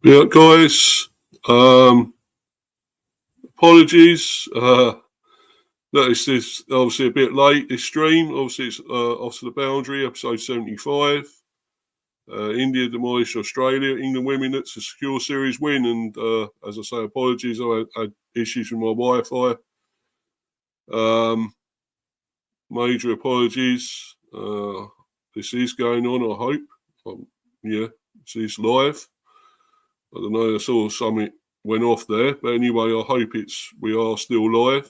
Yeah, guys. Apologies. Notice this obviously a bit late. This stream, obviously, it's off to the boundary. Episode 75. India demolished Australia. England women. That's a secure series win. And as I say, apologies. I had issues with my Wi-Fi. Major apologies. This is going on, I hope. Yeah, this is live. I don't know, I saw something went off there. But anyway, I hope we are still live.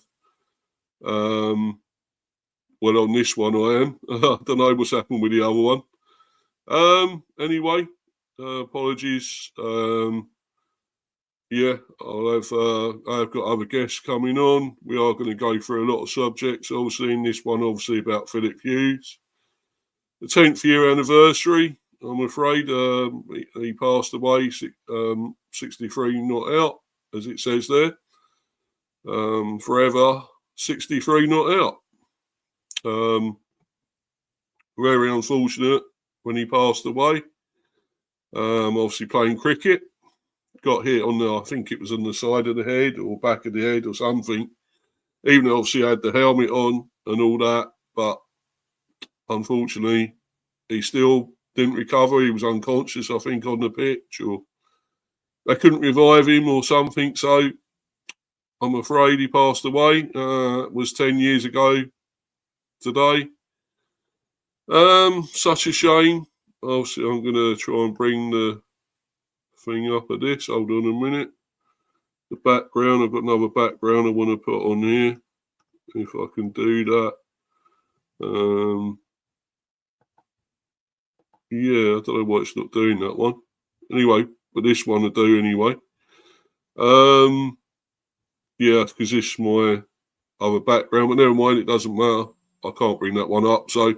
Well, on this one I am. I don't know what's happened with the other one. Anyway, apologies. Yeah, I've got other guests coming on. We are going to go through a lot of subjects, obviously, in this one, obviously, about Philip Hughes. The 10th year anniversary, I'm afraid. He passed away, 63 not out, as it says there. Forever, 63 not out. Very unfortunate when he passed away. Obviously playing cricket. Got hit on I think it was on the side of the head or back of the head or something. Even though obviously had the helmet on and all that, but unfortunately he still didn't recover. He was unconscious, I think, on the pitch, or they couldn't revive him or something. So I'm afraid he passed away. It was 10 years ago today. Such a shame. Obviously, I'm going to try and bring the thing up at this. Hold on a minute. The background, I've got another background I want to put on here. If I can do that. Yeah, I don't know why it's not doing that one. Anyway, but this one I do anyway. Yeah, because this is my other background, but never mind, it doesn't matter. I can't bring that one up, so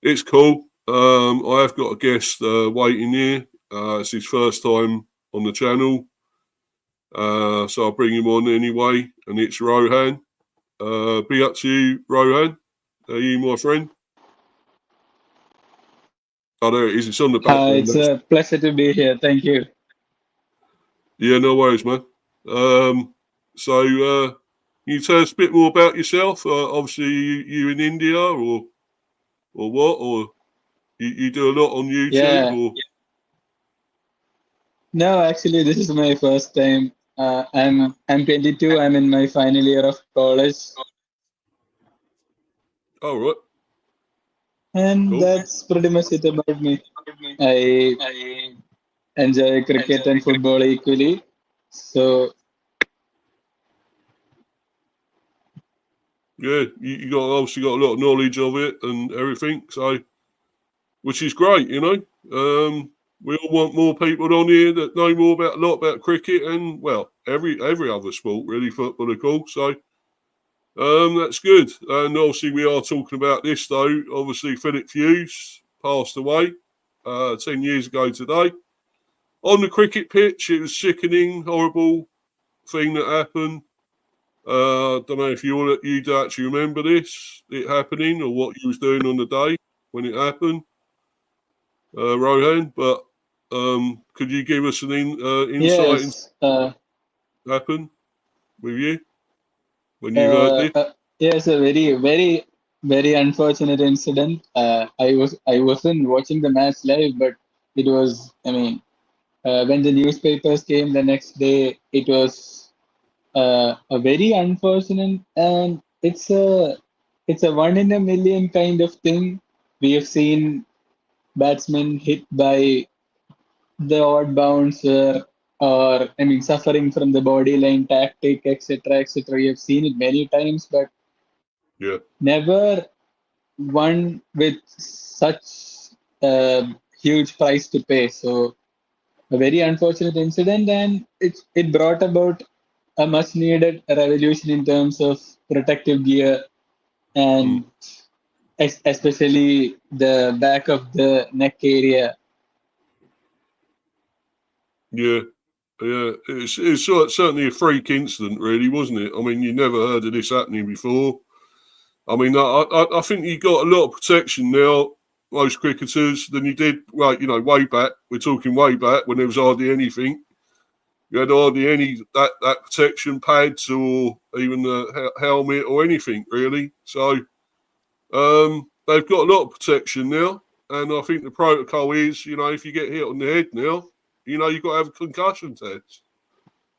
it's cool. I have got a guest waiting here. It's his first time on the channel. So I'll bring him on anyway, and it's Rohan. Be up to you, Rohan. Are you my friend? Oh, there it is. It's on the background. It's a pleasure to be here. Thank you. Yeah, no worries, man. So can you tell us a bit more about yourself? Obviously, you in India or what? Or you do a lot on YouTube? Yeah. Or? No, actually, this is my first time. I'm 22. I'm in my final year of college. All right. And Cool. that's pretty much it about me. I enjoy cricket and football equally. So yeah, you got obviously got a lot of knowledge of it and everything. So, which is great, you know. We all want more people on here that know more about a lot about cricket and well, every other sport really, football of course. So, that's good. And obviously, we are talking about this though. Obviously, Philip Hughes passed away 10 years ago today on the cricket pitch. It was sickening, horrible thing that happened. Don't know if you'd actually remember it happening, or what you was doing on the day when it happened, Rohan. But could you give us an insight yes, into what happened with you when you heard this? yes, a very unfortunate incident. I wasn't watching the match live, but it was. I mean, when the newspapers came the next day, it was a very unfortunate, and it's a one in a million kind of thing. We have seen batsmen hit by the odd bouncer, or I mean, suffering from the body line tactic, etc., etc. We have seen it many times, but Yeah, never one with such a huge price to pay. So a very unfortunate incident, and it brought about a much needed revolution in terms of protective gear, and especially the back of the neck area. yeah. Yeah, it's certainly a freak incident, really, wasn't it? I mean, you never heard of this happening before. I mean, I think you got a lot of protection now most cricketers than you did, right, you know, way back. We're talking way back when there was hardly anything. You had hardly any that protection pads or even the helmet or anything, really. So they've got a lot of protection now. And I think the protocol is, you know, if you get hit on the head now, you know, you've got to have a concussion test.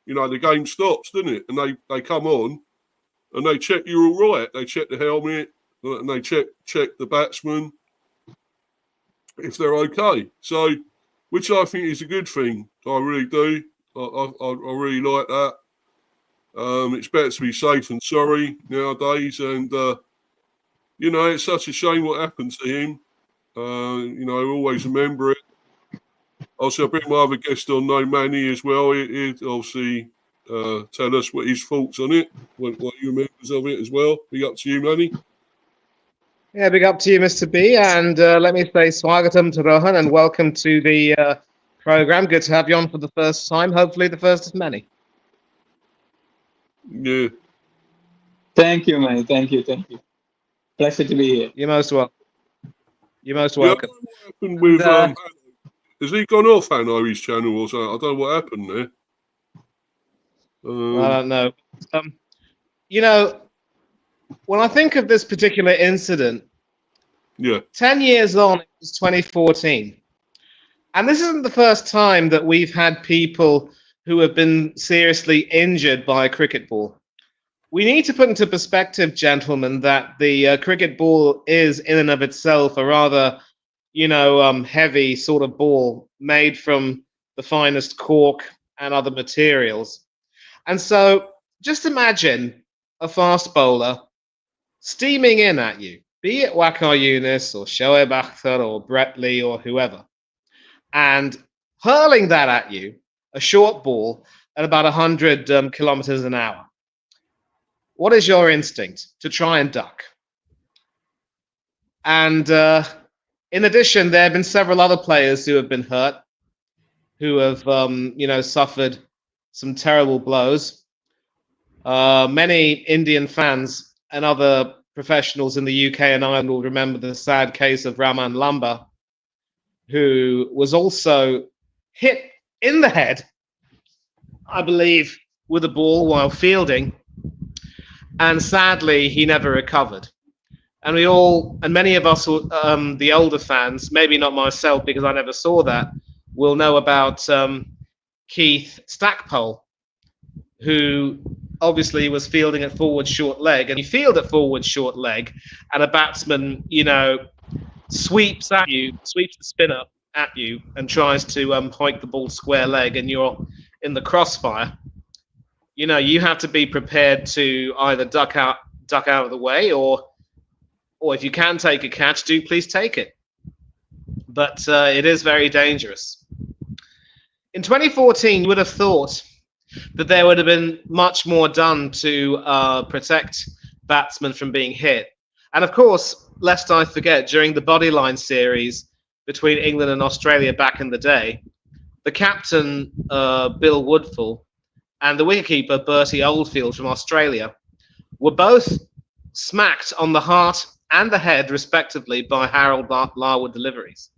You know, the game stops, doesn't it? And they come on and they check you're all right. They check the helmet and they check the batsman if they're okay. So, which I think is a good thing. I really do. I really like that. It's better to be safe than sorry nowadays. And, you know, it's such a shame what happened to him. You know, I always remember it. Also, I'll bring my other guest on, No Manny, as well. He'd obviously tell us what his thoughts on it, what you remembers of it as well. Big up to you, Manny. Yeah, big up to you, Mr. B. And let me say swagatam to Rohan and welcome to the program. Good to have you on for the first time. Hopefully the first of many. Yeah. Thank you, man. Thank you. Pleasure to be here. You're most welcome. You're most welcome. What happened with has he gone off Hanno's channel or something? I don't know what happened there. I don't know. You know, when I think of this particular incident, 10 years on, it was 2014. And this isn't the first time that we've had people who have been seriously injured by a cricket ball. We need to put into perspective, gentlemen, that the cricket ball is in and of itself a rather, you know, heavy sort of ball made from the finest cork and other materials. And so just imagine a fast bowler steaming in at you, be it Waqar Younis or Shoaib Akhtar or Brett Lee or whoever, and hurling that at you, a short ball at about 100 kilometers an hour. What is your instinct? To try and duck. And in addition, there have been several other players who have been hurt, who have, you know, suffered some terrible blows. Many Indian fans and other professionals in the UK and Ireland will remember the sad case of Raman Lamba, who was also hit in the head, I believe, with a ball while fielding, and sadly he never recovered. And we all, and many of us, the older fans, maybe not myself because I never saw that, will know about Keith Stackpole, who obviously was fielding at forward short leg. And you field at forward short leg, and a batsman, you know, sweeps at you, sweeps the spinner at you, and tries to hoik the ball square leg, and you're in the crossfire. You know, you have to be prepared to either duck out of the way, or if you can take a catch, do please take it. But it is very dangerous. In 2014, you would have thought that there would have been much more done to protect batsmen from being hit. And of course, lest I forget, during the Bodyline series between England and Australia back in the day, the captain, Bill Woodfull, and the wicketkeeper, Bertie Oldfield from Australia, were both smacked on the heart and the head, respectively, by Harold Larwood deliveries.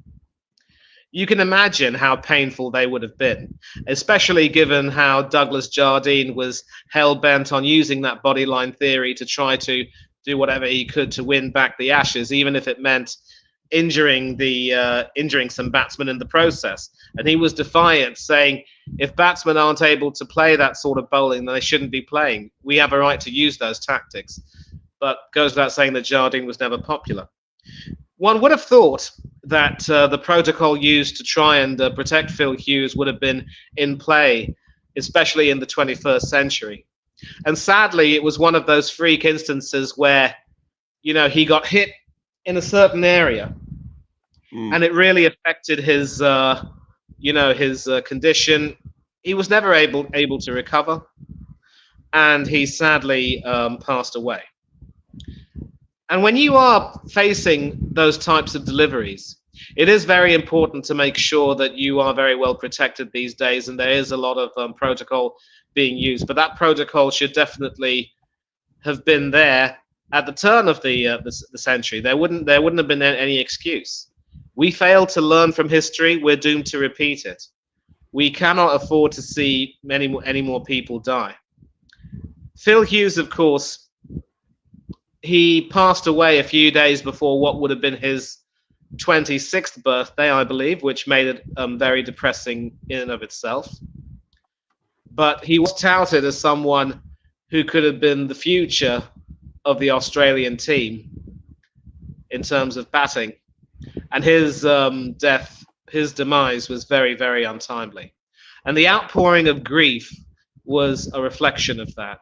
You can imagine how painful they would have been, especially given how Douglas Jardine was hell-bent on using that bodyline theory to try to do whatever he could to win back the Ashes, even if it meant injuring some batsmen in the process. And he was defiant, saying, if batsmen aren't able to play that sort of bowling, then they shouldn't be playing. We have a right to use those tactics. But goes without saying that Jardine was never popular. One would have thought that the protocol used to try and protect Phil Hughes would have been in play, especially in the 21st century. And sadly, it was one of those freak instances where, you know, he got hit in a certain area, and it really affected his, you know, his condition. He was never able to recover, and he sadly passed away. And when you are facing those types of deliveries, it is very important to make sure that you are very well protected these days, and there is a lot of protocol being used. But that protocol should definitely have been there at the turn of the century. There wouldn't have been any excuse. We fail to learn from history, we're doomed to repeat it. We cannot afford to see any more people die. Phil Hughes, of course, he passed away a few days before what would have been his 26th birthday, I believe, which made it very depressing in and of itself. But he was touted as someone who could have been the future of the Australian team in terms of batting. And his death, his demise was very, very untimely. And the outpouring of grief was a reflection of that.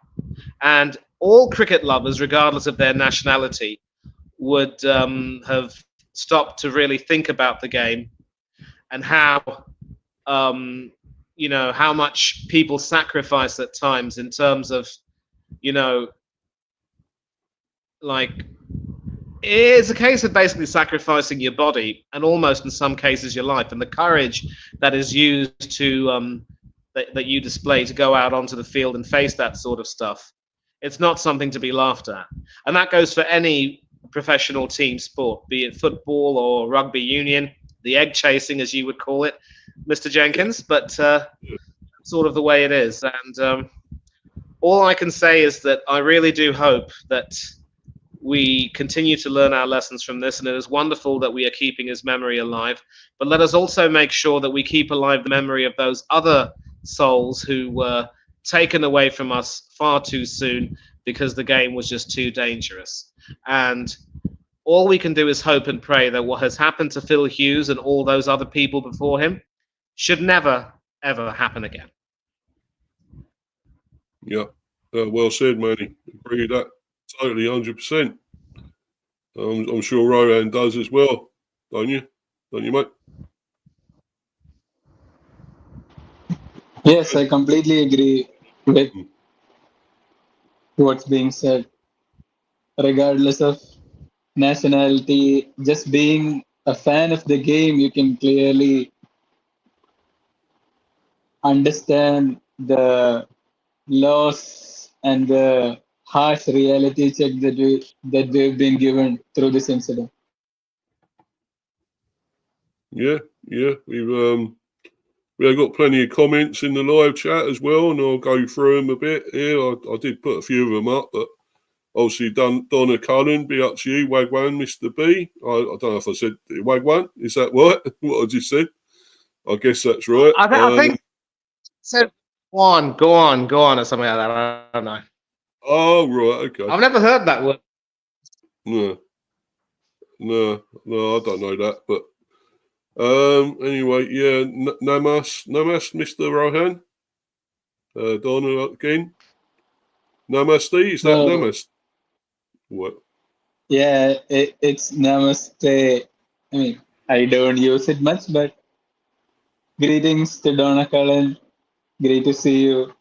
And all cricket lovers, regardless of their nationality, would have stopped to really think about the game and how, how much people sacrifice at times in terms of, like, it's a case of basically sacrificing your body and almost in some cases your life, and the courage that is used to that you display to go out onto the field and face that sort of stuff. It's not something to be laughed at, and that goes for any professional team sport, be it football or rugby union, the egg chasing as you would call it, Mr. Jenkins, but sort of the way it is. And all I can say is that I really do hope that we continue to learn our lessons from this, and it is wonderful that we are keeping his memory alive. But let us also make sure that we keep alive the memory of those other souls who were taken away from us far too soon because the game was just too dangerous. And all we can do is hope and pray that what has happened to Phil Hughes and all those other people before him should never, ever happen again. Yeah, well said, Manny. Agree with that totally, 100%. I'm sure Rohan does as well, don't you? Don't you, mate? Yes, I completely agree with what's being said. Regardless of nationality, just being a fan of the game, you can clearly understand the loss and the harsh reality check that we've been given through this incident. Yeah. We've got plenty of comments in the live chat as well, and I'll go through them a bit here. I did put a few of them up, but obviously Donna Cullen, be up to you. Wagwan, Mr. B. I don't know if I said Wagwan. Is that right? What I just said? I guess that's right. I think said go on, or something like that. I don't know. Oh, right, okay. I've never heard that word. No, I don't know that, but anyway, yeah, Namas, Mr. Rohan. Donna again. Namaste, is that Namaste? What? Yeah, it's Namaste. I mean, I don't use it much, but greetings to Donna Cullen. Great to see you.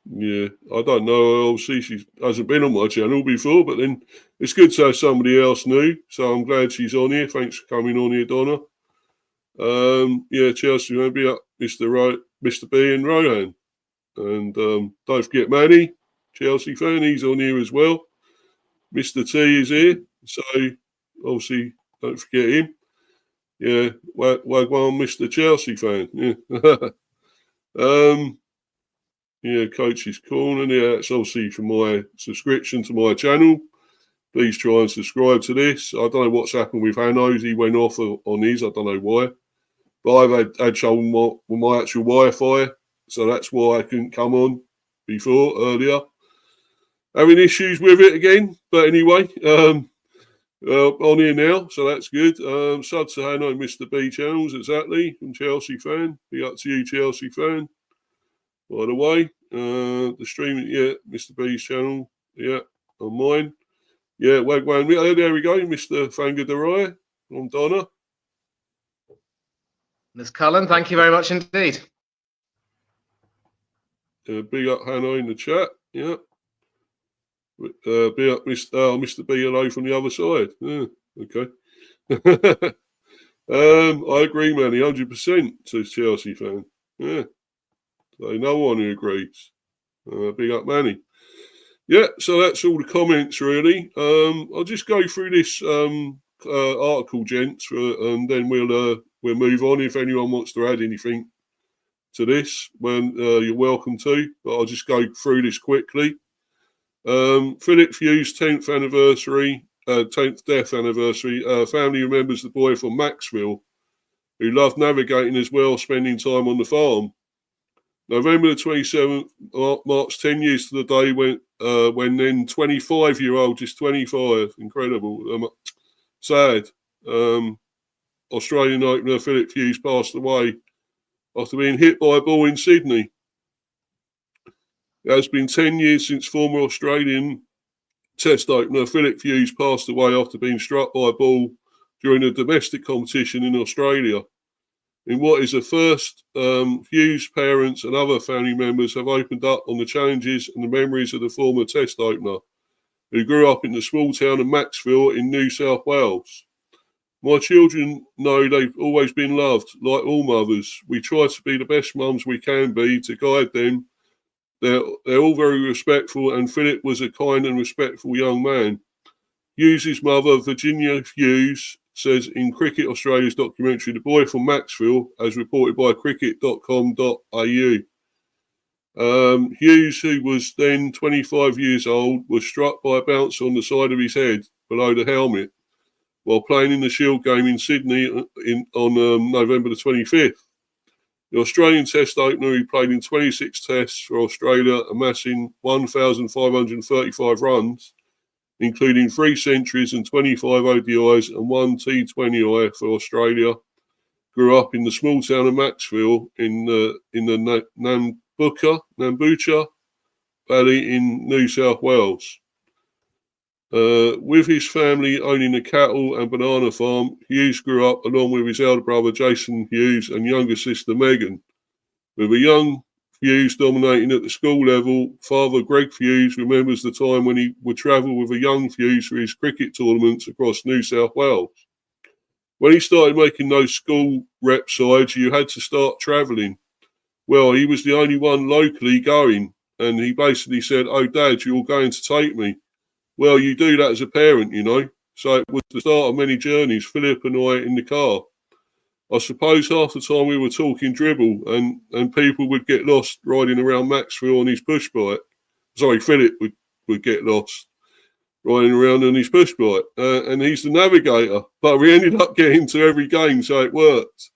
Yeah, I don't know. Obviously, she hasn't been on my channel before, but then it's good to have somebody else new. So I'm glad she's on here. Thanks for coming on here, Donna. Yeah, Chelsea, maybe up Mr. B and Rohan. And don't forget Manny, Chelsea fan, he's on here as well. Mr. T is here, so obviously don't forget him. Yeah, Wagwan, Mr. Chelsea fan. Yeah. Yeah, Coach's Corner. Yeah, that's obviously for my subscription to my channel. Please try and subscribe to this. I don't know what's happened with Hanno's. He went off on his. I don't know why. But I've had trouble with my actual Wi-Fi, so that's why I couldn't come on before, earlier. Having issues with it again. But anyway, on here now, so that's good. Sub to Hanno, Mr. B channels, exactly, from Chelsea fan. Be up to you, Chelsea fan. By the way, the streaming, yeah, Mr. B's channel, yeah, on mine. Yeah, Wagwan, there we go, Mr. Fangaderai, on Donna. Ms. Cullen, thank you very much indeed. Big up Hannah in the chat, yeah. Big up Mr. B hello from the other side. Yeah, okay. I agree, Manny, 100%, says Chelsea fan. Yeah. So no one who agrees. Big up Manny. Yeah, so that's all the comments really. I'll just go through this article, gents, and then we'll move on. If anyone wants to add anything to this, when you're welcome to. But I'll just go through this quickly. Philip Hughes' 10th death anniversary. Family remembers the boy from Maxville, who loved navigating as well, spending time on the farm. November the 27th marks 10 years to the day when then 25-year-old, just 25, incredible, sad, Australian opener Philip Hughes passed away after being hit by a ball in Sydney. It has been 10 years since former Australian Test opener Philip Hughes passed away after being struck by a ball during a domestic competition in Australia. In what is the first, Hughes' parents and other family members have opened up on the challenges and the memories of the former Test opener, who grew up in the small town of Maxville in New South Wales. My children know they've always been loved, like all mothers. We try to be the best mums we can be to guide them. They're all very respectful, and Philip was a kind and respectful young man. Hughes' mother, Virginia Hughes, says in Cricket Australia's documentary, The Boy from Maxville, as reported by cricket.com.au. Hughes, who was then 25 years old, was struck by a bouncer on the side of his head below the helmet while playing in the Shield game in Sydney on November the 25th. The Australian Test opener, who played in 26 tests for Australia, amassing 1,535 runs, including 3 centuries and 25 ODIs and 1 T20I for Australia, grew up in the small town of Maxville in the Nambucca Valley in New South Wales. With his family owning a cattle and banana farm, Hughes grew up along with his elder brother Jason Hughes and younger sister Megan. With a young Hughes dominating at the school level, Father Greg Hughes remembers the time when he would travel with a young Hughes for his cricket tournaments across New South Wales. When he started making those school rep sides, you had to start travelling. Well, he was the only one locally going, and he basically said, "Oh, Dad, you're going to take me." Well, you do that as a parent, you know. So it was the start of many journeys, Philip and I in the car. I suppose half the time we were talking dribble, and people would get lost riding around Maxville on his push bike. Sorry, Philip would get lost riding around on his push bike. And he's the navigator. But we ended up getting to every game, so it worked.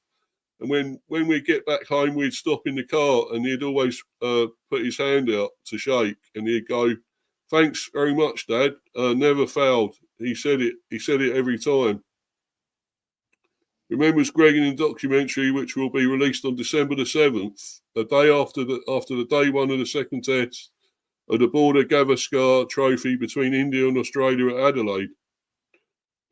And when we'd get back home, we'd stop in the car, and he'd always put his hand out to shake, and he'd go, "Thanks very much, Dad. Never failed." He said it every time. Remembers Greg in the documentary, which will be released on December the 7th, a day after the day one of the second test of the Border Gavaskar Trophy between India and Australia at Adelaide.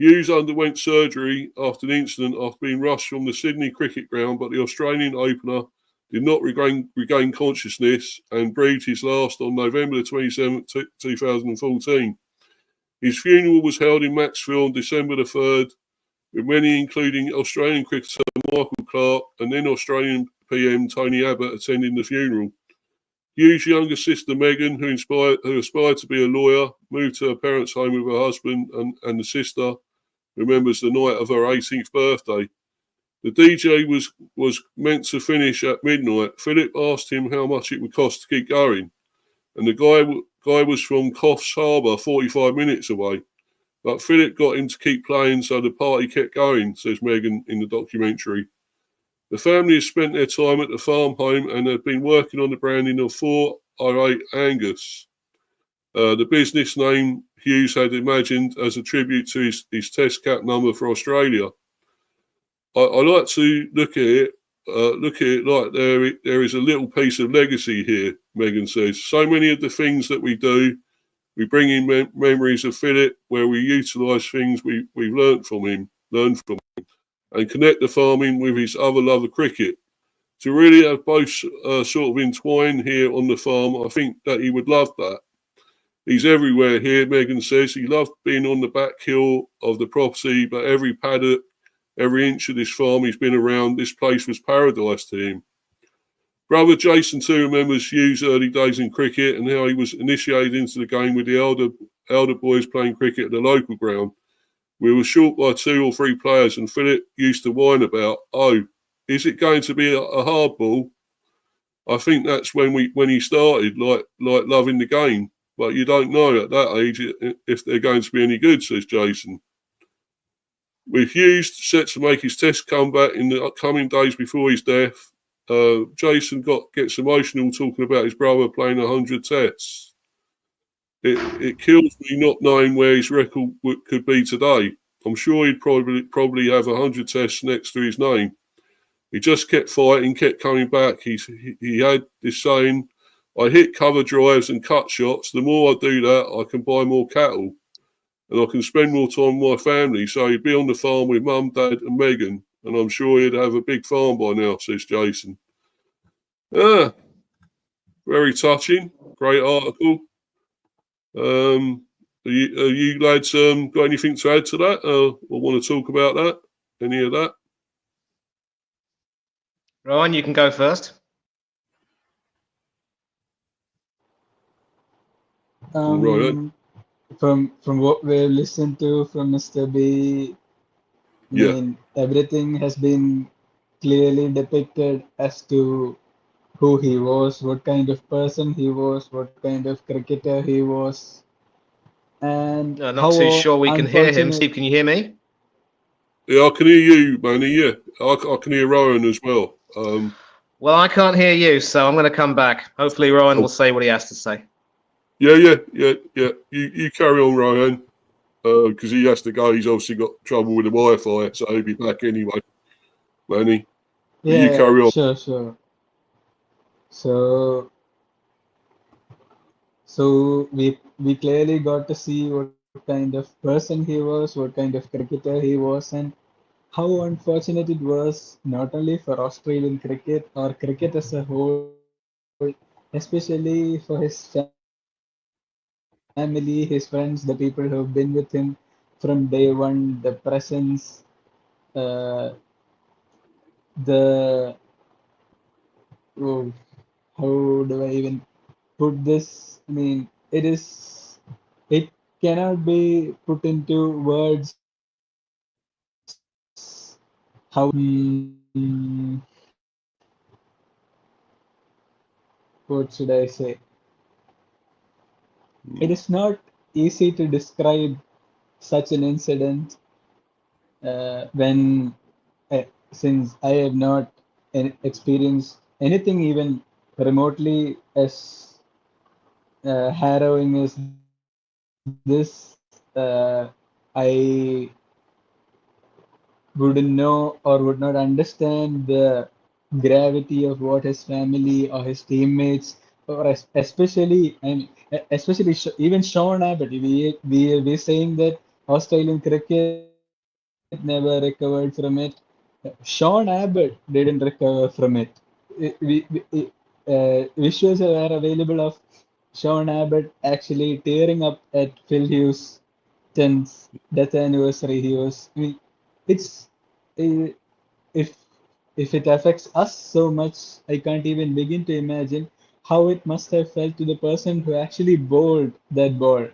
Hughes underwent surgery after the incident after being rushed from the Sydney cricket ground, but the Australian opener did not regain consciousness and breathed his last on November the 27th, 2014. His funeral was held in Maxville on December the 3rd, with many, including Australian cricketer Michael Clarke and then Australian PM Tony Abbott, attending the funeral. Hughes' younger sister Megan, who aspired to be a lawyer, moved to her parents' home with her husband, and the sister remembers the night of her 18th birthday. The DJ was meant to finish at midnight. Philip asked him how much it would cost to keep going, and the guy was from Coffs Harbour, 45 minutes away. But Philip got him to keep playing, so the party kept going, says Megan in the documentary. The family has spent their time at the farm home and have been working on the branding of 408 Angus, the business name Hughes had imagined as a tribute to his test cap number for Australia. I like to look at it like there is a little piece of legacy here, Megan says. So many of the things that we do, we bring in memories of Philip, where we utilise things we've learned from him, and connect the farming with his other love of cricket. To really have both sort of entwined here on the farm, I think that he would love that. He's everywhere here, Megan says. He loved being on the back hill of the property, but every paddock, every inch of this farm he's been around, this place was paradise to him. Brother Jason too remembers Hughes' early days in cricket and how he was initiated into the game with the elder boys playing cricket at the local ground. We were short by 2 or 3 players, and Philip used to whine about, oh, is it going to be a hard ball? I think that's when he started, like loving the game. But you don't know at that age if they're going to be any good, says Jason. With Hughes set to make his test comeback in the coming days before his death, Jason gets emotional talking about his brother playing 100 tests. It kills me not knowing where his record could be today. I'm sure he'd probably have 100 tests next to his name. He just kept fighting, kept coming back. He had this saying, I hit cover drives and cut shots. The more I do that, I can buy more cattle and I can spend more time with my family. So he'd be on the farm with Mum, Dad and Megan, and I'm sure he'd have a big farm by now, says Jason. Very touching. Great article. Are you lads got anything to add to that or want to talk about that? Any of that? Rowan, you can go first. Right. From what we've listened to from Mr. B, I mean, everything has been clearly depicted as to who he was, what kind of person he was, what kind of cricketer he was, and Not too sure we can hear him. unfortunate. Steve, can you hear me? Yeah, I can hear you, Manny. Yeah, I can hear Rowan as well. Well, I can't hear you, so I'm going to come back. Hopefully, Rowan will say what he has to say. Yeah. You carry on, Rowan, because he has to go. He's obviously got trouble with the Wi-Fi, so he'll be back anyway. Manny, you carry on. Sure. So we clearly got to see what kind of person he was, what kind of cricketer he was, and how unfortunate it was not only for Australian cricket or cricket as a whole, especially for his family, his friends, the people who have been with him from day one, the presence, the oh, how do I even put this? I mean, it cannot be put into words how what should I say? It is not easy to describe such an incident when since I have not experienced anything even remotely as harrowing as this. I wouldn't know or would not understand the gravity of what his family or his teammates or especially even Sean Abbott. We saying that Australian cricket never recovered from it. Sean Abbott didn't recover from it. Visuals are available of Sean Abbott actually tearing up at Phil Hughes' 10th death anniversary. He was. I mean, it's uh, if it affects us so much, I can't even begin to imagine how it must have felt to the person who actually bowled that ball.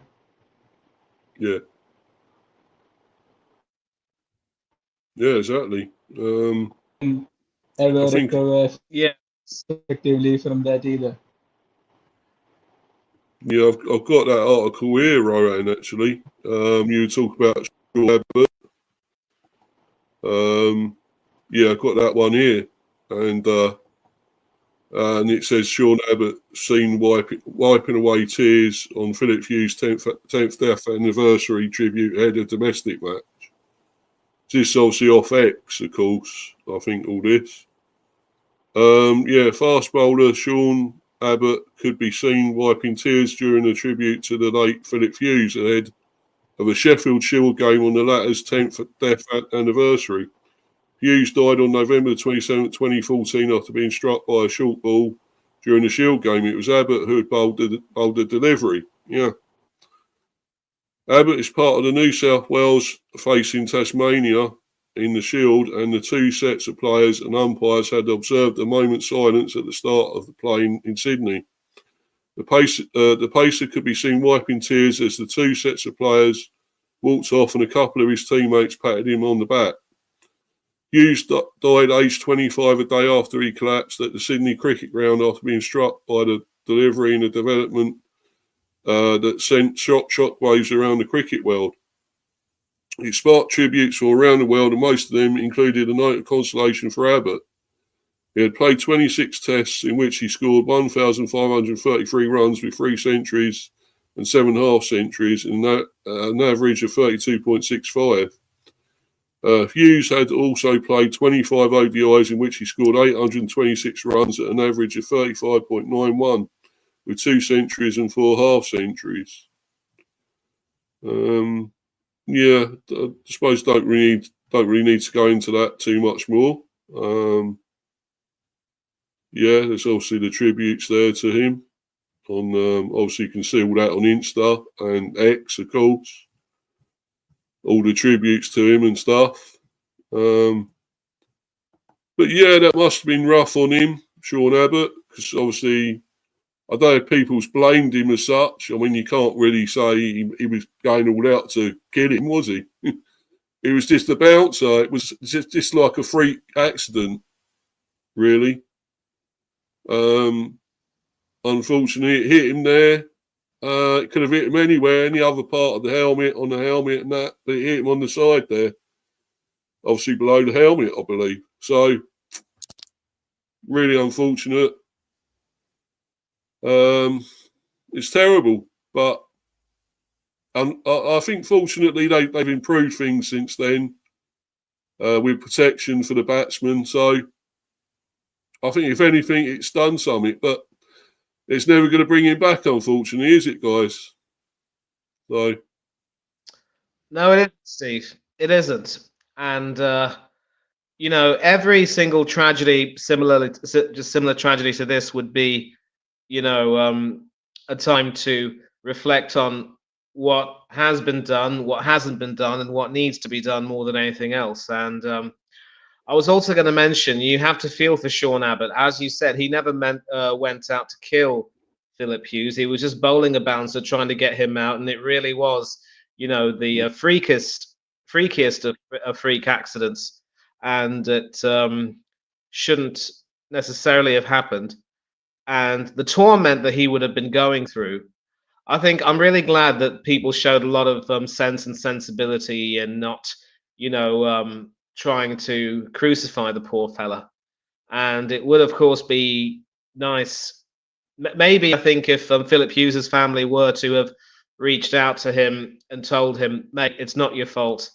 Yeah, exactly. Ever I think recover Yeah. effectively from that either. I've got that article here, Rowan. Actually, you talk about Sean Abbott. I've got that one here, and it says Sean Abbott seen wiping away tears on Philip Hughes' 10th death anniversary tribute ahead of domestic match. This is obviously off X, of course. I think all this. Fast bowler Sean Abbott could be seen wiping tears during a tribute to the late Philip Hughes ahead of a Sheffield Shield game on the latter's 10th death anniversary. Hughes died on November 27, 2014 after being struck by a short ball during the Shield game. It was Abbott who had bowled the delivery. Yeah. Abbott is part of the New South Wales facing Tasmania in the Shield, and the 2 sets of players and umpires had observed a moment's silence at the start of the play in Sydney. The pacer could be seen wiping tears as the 2 sets of players walked off and a couple of his teammates patted him on the back. Hughes died aged 25 a day after he collapsed at the Sydney cricket ground after being struck by the delivery in a development that sent shockwaves around the cricket world. It sparked tributes from around the world, and most of them included a note of consolation for Abbott. He had played 26 tests in which he scored 1,533 runs with 3 centuries and 7 half centuries and an average of 32.65. Hughes had also played 25 ODIs in which he scored 826 runs at an average of 35.91 with 2 centuries and 4 half centuries. Yeah, I suppose don't really need to go into that too much more. Yeah, there's obviously the tributes there to him. Obviously you can see all that on Insta and X, of course. All the tributes to him and stuff. But yeah, that must have been rough on him, Sean Abbott, because obviously I don't know if people's blamed him as such. I mean, you can't really say he was going all out to kill him, was he? It was just a bouncer. It was just like a freak accident, really. Unfortunately, it hit him there. It could have hit him anywhere, any other part of the helmet, on the helmet and that, but it hit him on the side there. Obviously below the helmet, I believe. So, really unfortunate. It's terrible, but I think fortunately they've improved things since then with protection for the batsmen. So I think if anything, it's done something, but it's never going to bring him back, unfortunately, is it, guys? So No, it isn't, Steve. It isn't. And every single tragedy, similar tragedy to this, would be, a time to reflect on what has been done, what hasn't been done, and what needs to be done more than anything else. And I was also going to mention, you have to feel for Sean Abbott. As you said, he never went out to kill Philip Hughes. He was just bowling a bouncer, trying to get him out, and it really was, the freakiest of freak accidents, and it shouldn't necessarily have happened. And the torment that he would have been going through, I think I'm really glad that people showed a lot of sense and sensibility and not, trying to crucify the poor fella. And it would, of course, be nice. Maybe I think if Philip Hughes's family were to have reached out to him and told him, mate, it's not your fault.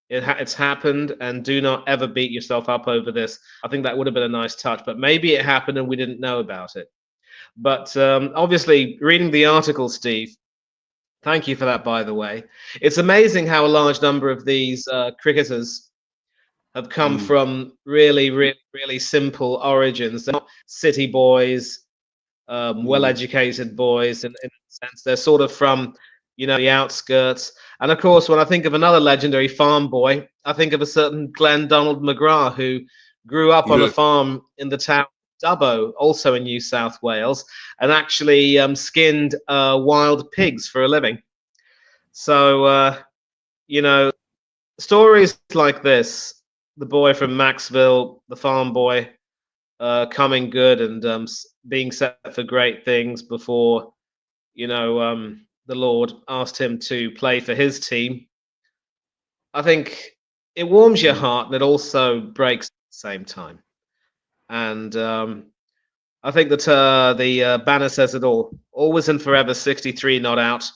It's happened, and do not ever beat yourself up over this. I think that would have been a nice touch, but maybe it happened and we didn't know about it. But obviously, reading the article, Steve, thank you for that, by the way. It's amazing how a large number of these cricketers have come from really, really, really simple origins. They're not city boys, well-educated boys in a sense. They're sort of from, the outskirts. And of course, when I think of another legendary farm boy, I think of a certain Glenn Donald McGrath, who grew up on a farm in the town of Dubbo, also in New South Wales, and actually skinned wild pigs for a living. So, stories like this, the boy from Maxville, the farm boy, coming good and being set for great things before, the Lord asked him to play for his team. I think it warms your heart and it also breaks at the same time. And I think that the banner says it all. Always and forever, 63 not out.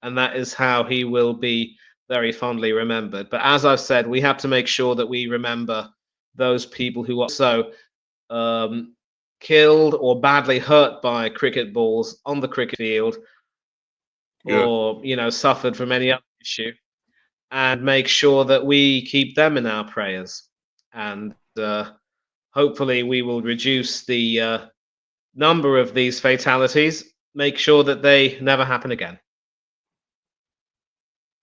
And that is how he will be very fondly remembered. But as I've said, we have to make sure that we remember those people who also killed or badly hurt by cricket balls on the cricket field, or suffered from any other issue, and make sure that we keep them in our prayers. And hopefully we will reduce the number of these fatalities, make sure that they never happen again.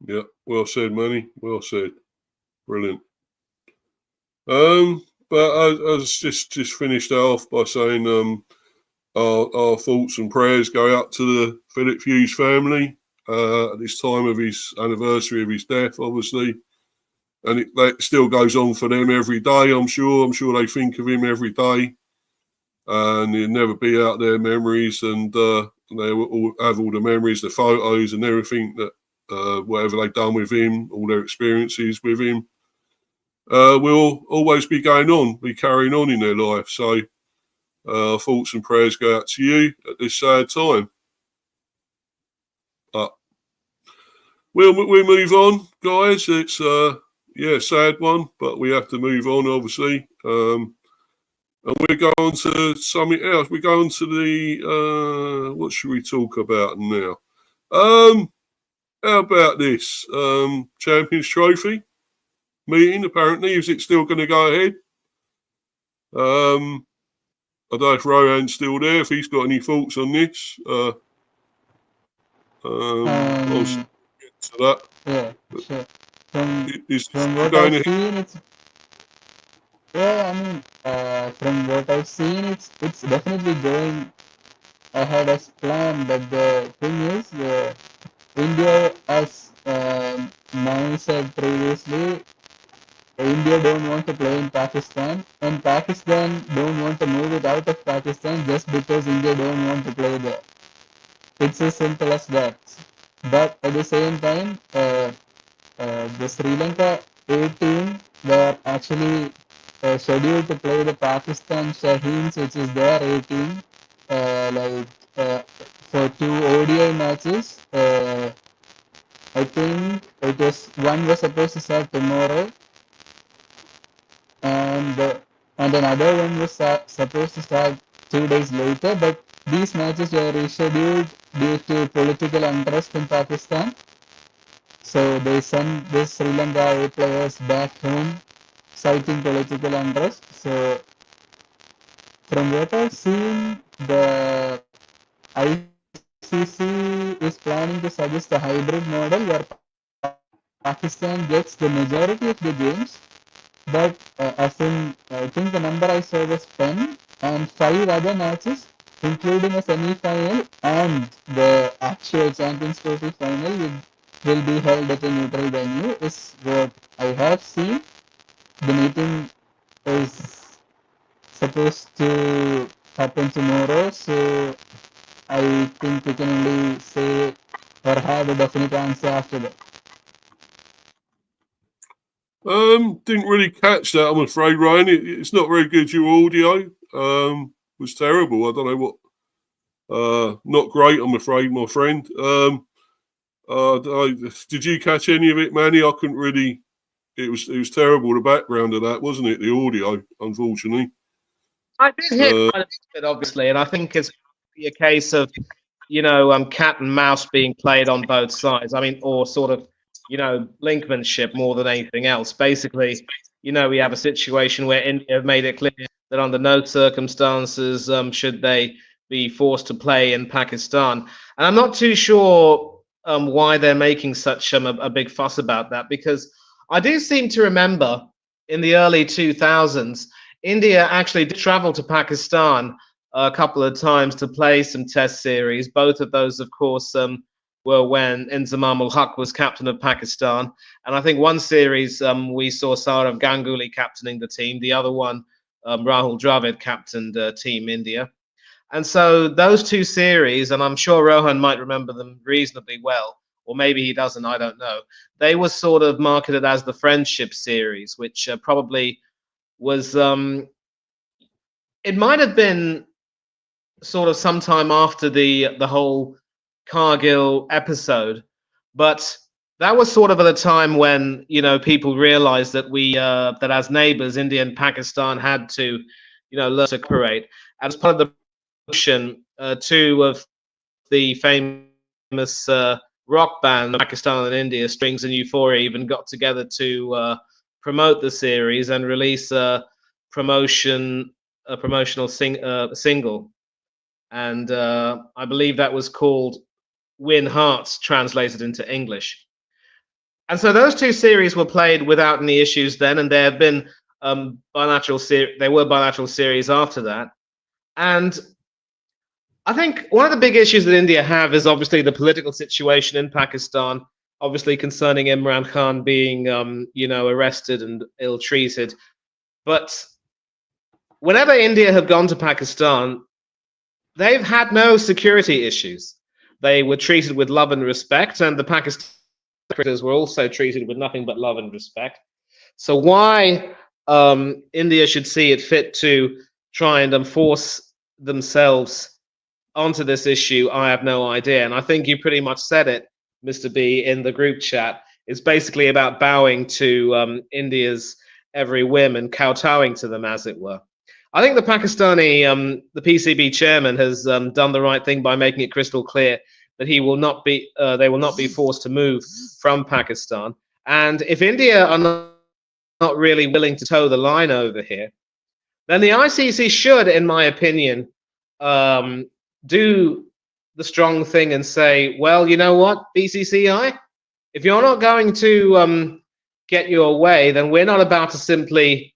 Yeah, well said, Manny. Well said. Brilliant. But I was just finished off by saying our thoughts and prayers go out to the Philip Hughes family. at this time of his anniversary of his death, obviously. And that still goes on for them every day, I'm sure. I'm sure they think of him every day. And he'll never be out their memories. And they will have all the memories, the photos and everything that whatever they've done with him, all their experiences with him, will always be going on, be carrying on in their life. So thoughts and prayers go out to you at this sad time. But we'll move on, guys. It's sad one, but we have to move on, obviously. And we're going to something else. We're going to the what should we talk about now? How about this Champions Trophy meeting? Apparently, is it still going to go ahead? I don't know if Rohan's still there. If he's got any thoughts on this, I'll get to that. Yeah, sure. From what going I've ahead? seen, it's from what I've seen, it's definitely going ahead as planned. But the thing is, India, as Mani said previously, India don't want to play in Pakistan, and Pakistan don't want to move it out of Pakistan just because India don't want to play there. It's as simple as that. But at the same time, the Sri Lanka A team were actually scheduled to play the Pakistan Shaheens, which is their A team, for 2 ODI matches. I think one was supposed to start tomorrow, and another one was supposed to start 2 days later. But these matches were rescheduled due to political unrest in Pakistan. So they sent the Sri Lanka players back home, citing political unrest. So from what I've seen, the ICC is planning to suggest a hybrid model where Pakistan gets the majority of the games. But I think the number I saw was 10, and 5 other matches, including a semi-final and the actual Champions Trophy final, will be held at a neutral venue, is what I have seen. The meeting is supposed to happen tomorrow, so I think we can only say or have a definite answer after that. Didn't really catch that, I'm afraid, Ryan. It's not very good. Your audio was terrible. I don't know what. Not great, I'm afraid, my friend. Did you catch any of it, Manny? I couldn't really. It was terrible. The background of that, wasn't it? The audio, unfortunately. I did hear quite a bit, obviously, and I think it's a case of, cat and mouse being played on both sides. I mean, or sort of, linkmanship more than anything else. Basically, we have a situation where India have made it clear that under no circumstances should they be forced to play in Pakistan. And I'm not too sure why they're making such a big fuss about that, because I do seem to remember in the early 2000s, India actually did travel to Pakistan a couple of times to play some test series. Both of those, of course, were when Inzamam ul Haq was captain of Pakistan. And I think one series we saw Saurav Ganguly captaining the team. The other one, Rahul Dravid captained Team India. And so those 2 series, and I'm sure Rohan might remember them reasonably well, or maybe he doesn't, I don't know. They were sort of marketed as the friendship series, which probably was, it might have been sort of sometime after the whole Kargil episode, but that was sort of at a time when people realized that that as neighbors, India and Pakistan had to learn to cooperate. And as part of the motion, 2 of the famous rock band Pakistan and India, Strings and Euphoria, even got together to promote the series and release a promotional single, and I believe that was called Win Hearts, translated into English. And so those 2 series were played without any issues then, and there have been bilateral series after that. And I think one of the big issues that India have is obviously the political situation in Pakistan, obviously concerning Imran Khan being, arrested and ill-treated. But whenever India have gone to Pakistan, they've had no security issues. They were treated with love and respect, and the Pakistan cricketers were also treated with nothing but love and respect. So why India should see it fit to try and enforce themselves onto this issue, I have no idea. And I think you pretty much said it, Mr. B, in the group chat. It's basically about bowing to India's every whim and kowtowing to them, as it were. I think the Pakistani, the PCB chairman, has done the right thing by making it crystal clear that they will not be forced to move from Pakistan. And if India are not really willing to toe the line over here, then the ICC should, in my opinion, do the strong thing and say, well, you know what, BCCI, if you're not going to get your way, then we're not about to simply,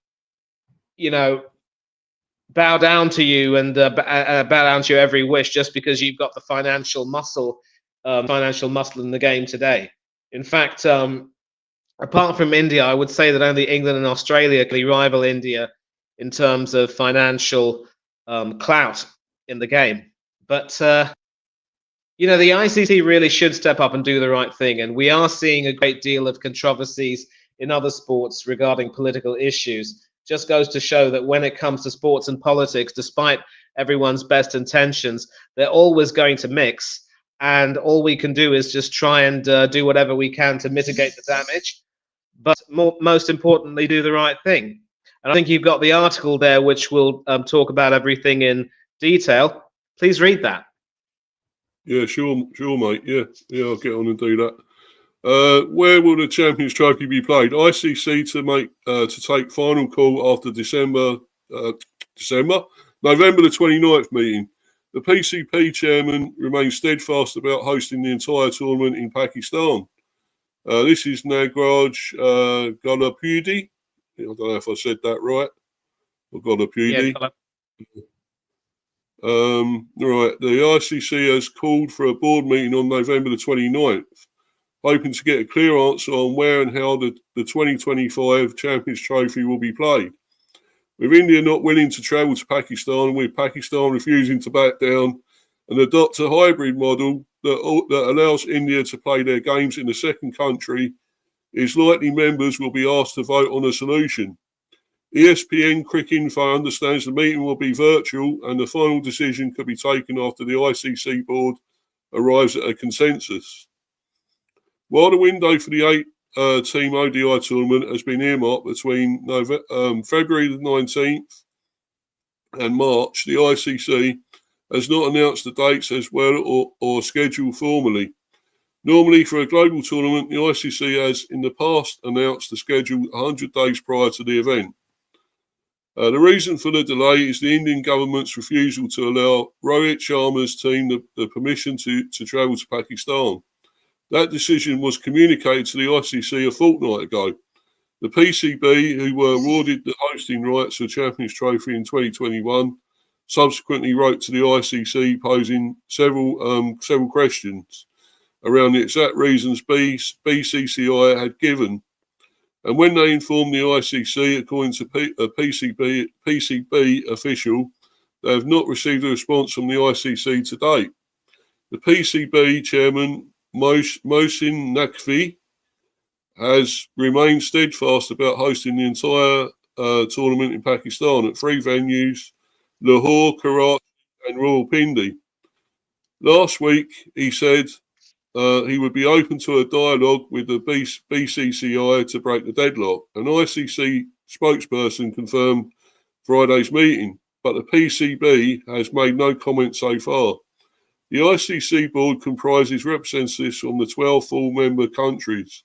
bow down to you and bow down to your every wish just because you've got the financial muscle in the game today. In fact, apart from India, I would say that only England and Australia can rival India in terms of financial clout in the game. But, the ICC really should step up and do the right thing. And we are seeing a great deal of controversies in other sports regarding political issues. Just goes to show that when it comes to sports and politics, despite everyone's best intentions, they're always going to mix. And all we can do is just try and do whatever we can to mitigate the damage. But most importantly, do the right thing. And I think you've got the article there, which will talk about everything in detail. Please read that. Yeah, sure, mate. Yeah, I'll get on and do that. Where will the Champions Trophy be played? ICC to take final call after November the 29th meeting. The PCP chairman remains steadfast about hosting the entire tournament in Pakistan. This is Nagraj Golapudi. I don't know if I said that right. Or Golapudi. Yeah, right. The ICC has called for a board meeting on November the 29th, hoping to get a clear answer on where and how the 2025 Champions Trophy will be played. With India not willing to travel to Pakistan and with Pakistan refusing to back down and adopt a hybrid model that allows India to play their games in the second country, it's likely members will be asked to vote on a solution. ESPN Cricinfo understands the meeting will be virtual and the final decision could be taken after the ICC board arrives at a consensus. While the window for the 8-team ODI tournament has been earmarked between February the 19th and March, the ICC has not announced the dates as well or schedule formally. Normally, for a global tournament, the ICC has in the past announced the schedule 100 days prior to the event. The reason for the delay is the Indian government's refusal to allow Rohit Sharma's team the permission to travel to Pakistan. That decision was communicated to the ICC a fortnight ago. The PCB, who were awarded the hosting rights for the Champions Trophy in 2021, subsequently wrote to the ICC posing several questions around the exact reasons BCCI had given. And when they informed the ICC, according to a PCB official, they have not received a response from the ICC to date. The PCB chairman, Mohsin Naqvi, has remained steadfast about hosting the entire tournament in Pakistan at 3 venues, Lahore, Karachi and Rawalpindi. Last week, he said he would be open to a dialogue with the BCCI to break the deadlock. An ICC spokesperson confirmed Friday's meeting, but the PCB has made no comment so far. The ICC board comprises representatives from the 12 full-member countries,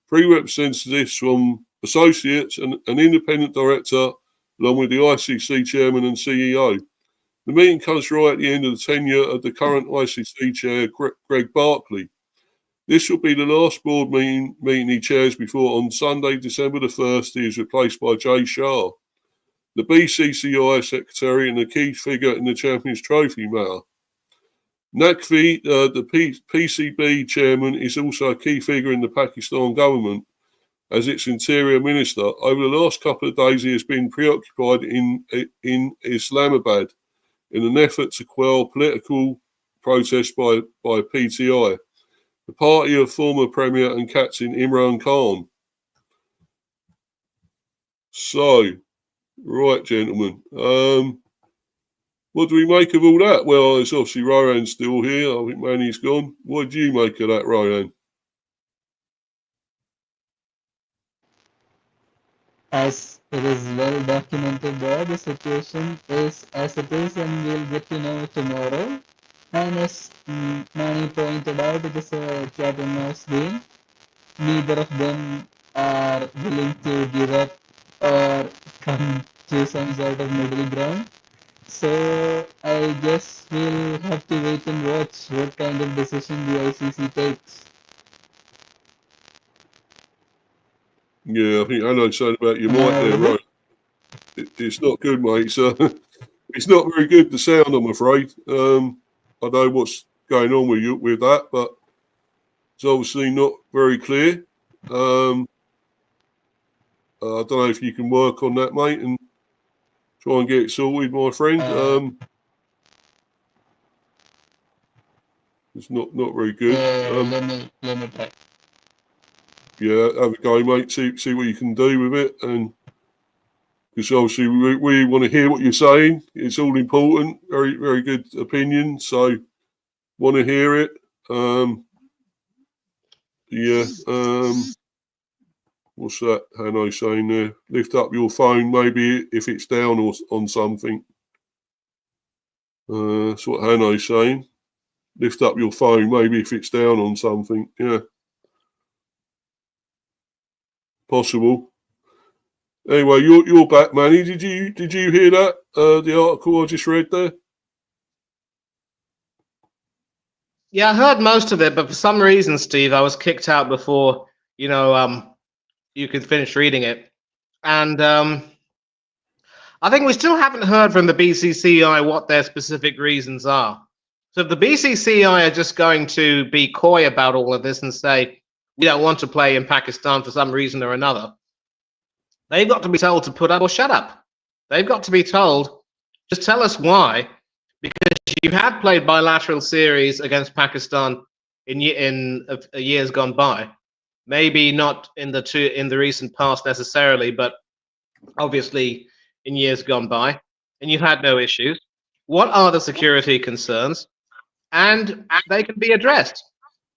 3 representatives from associates and an independent director, along with the ICC chairman and CEO. The meeting comes right at the end of the tenure of the current ICC chair, Greg Barclay. This will be the last board meeting he chairs before on Sunday, December the 1st, he is replaced by Jay Shah, the BCCI secretary and a key figure in the Champions Trophy matter. Naqvi, the PCB chairman, is also a key figure in the Pakistan government as its interior minister. Over the last couple of days, he has been preoccupied in Islamabad in an effort to quell political protest by PTI, the party of former Premier and captain Imran Khan. So, right, gentlemen, what do we make of all that? Well, it's obviously Rohan's still here. I think Manny's gone. What do you make of that, Rohan? As it is well documented there, the situation is as it is, and we'll get to know tomorrow. And as Manny pointed out, it is a cat and mouse game. Neither of them are willing to give up or come to some sort of middle ground. So I guess we'll have to wait and watch what kind of decision the ICC takes. Yeah, I think I know something about your mic there, right? It's not good, mate. So it's not very good, the sound, I'm afraid. I know what's going on with that, but it's obviously not very clear. I don't know if you can work on that, mate, and try and get it sorted, my friend. It's not very good. Let me try. Yeah, have a go, mate. See what you can do with it, and because obviously we want to hear what you're saying. It's all important. Very, very good opinion. So want to hear it. What's that Hanno saying there? Lift up your phone, maybe if it's down or on something. That's what Hanno's saying. Lift up your phone, maybe if it's down on something. Yeah. Possible. Anyway, you're back, Manny. Did you hear that? The article I just read there. Yeah, I heard most of it, but for some reason, Steve, I was kicked out before you could finish reading it, and I think we still haven't heard from the BCCI what their specific reasons are. So if the BCCI are just going to be coy about all of this and say we don't want to play in Pakistan for some reason or another, they've got to be told to put up or shut up. They've got to be told, just tell us why, because you have played bilateral series against Pakistan in years gone by. Maybe not in the recent past necessarily, but obviously in years gone by, and you've had no issues. What are the security concerns? And they can be addressed.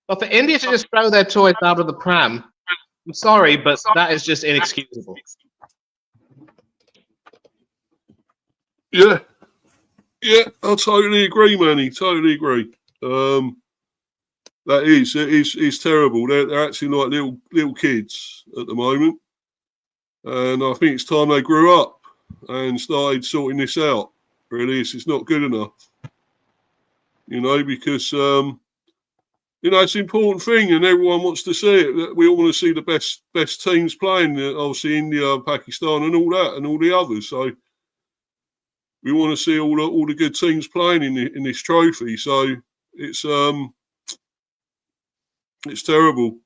But for India to just throw their toys out of the pram, I'm sorry, but that is just inexcusable. Yeah, I totally agree, Manny. Totally agree. That is terrible. They're acting like little kids at the moment, and I think it's time they grew up and started sorting this out. Really, it's not good enough, because it's an important thing, and everyone wants to see it. We all want to see the best teams playing. Obviously, India, Pakistan, and all that, and all the others. So we want to see all the good teams playing in this trophy. So it's terrible.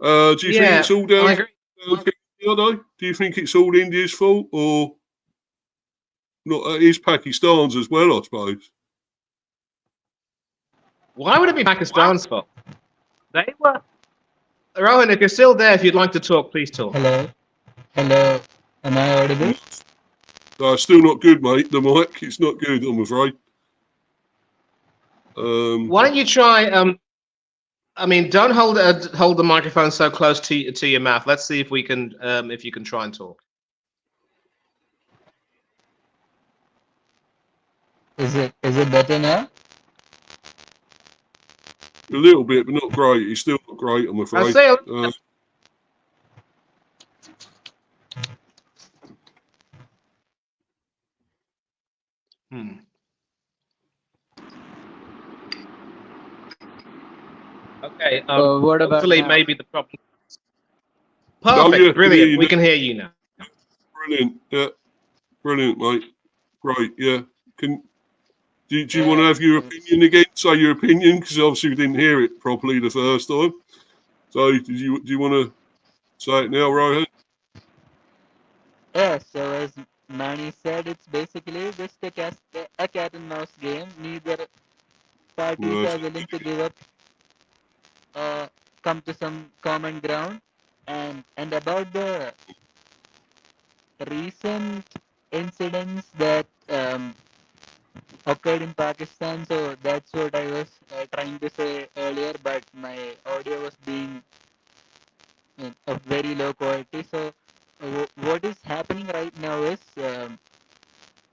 Do you think it's all down to India, though? Do you think it's all India's fault, or not? It is Pakistan's as well, I suppose. Why would it be Pakistan's fault? They were. Rohan, if you're still there, if you'd like to talk, please talk. Hello. Am I audible? Still not good, mate. The mic, it's not good, I'm afraid. Why don't you try? Don't hold the microphone so close to your mouth. Let's see if we can if you can try and talk. Is it better now? A little bit, but not great. It's still not great, I'm afraid. Okay. What about hopefully, now? maybe the problem. Perfect. Yeah, brilliant. We can hear you now. Brilliant. Yeah. Brilliant, mate. Great. Yeah. Do you want to have your opinion again? Say your opinion, because obviously we didn't hear it properly the first time. So do you want to say it now, Rohan? Yeah, so as Manny said, it's basically just a cat and mouse game. Neither parties No. are willing to give up, come to some common ground. And about the recent incidents that occurred in Pakistan, so that's what I was trying to say earlier, but my audio was being of very low quality. So what is happening right now is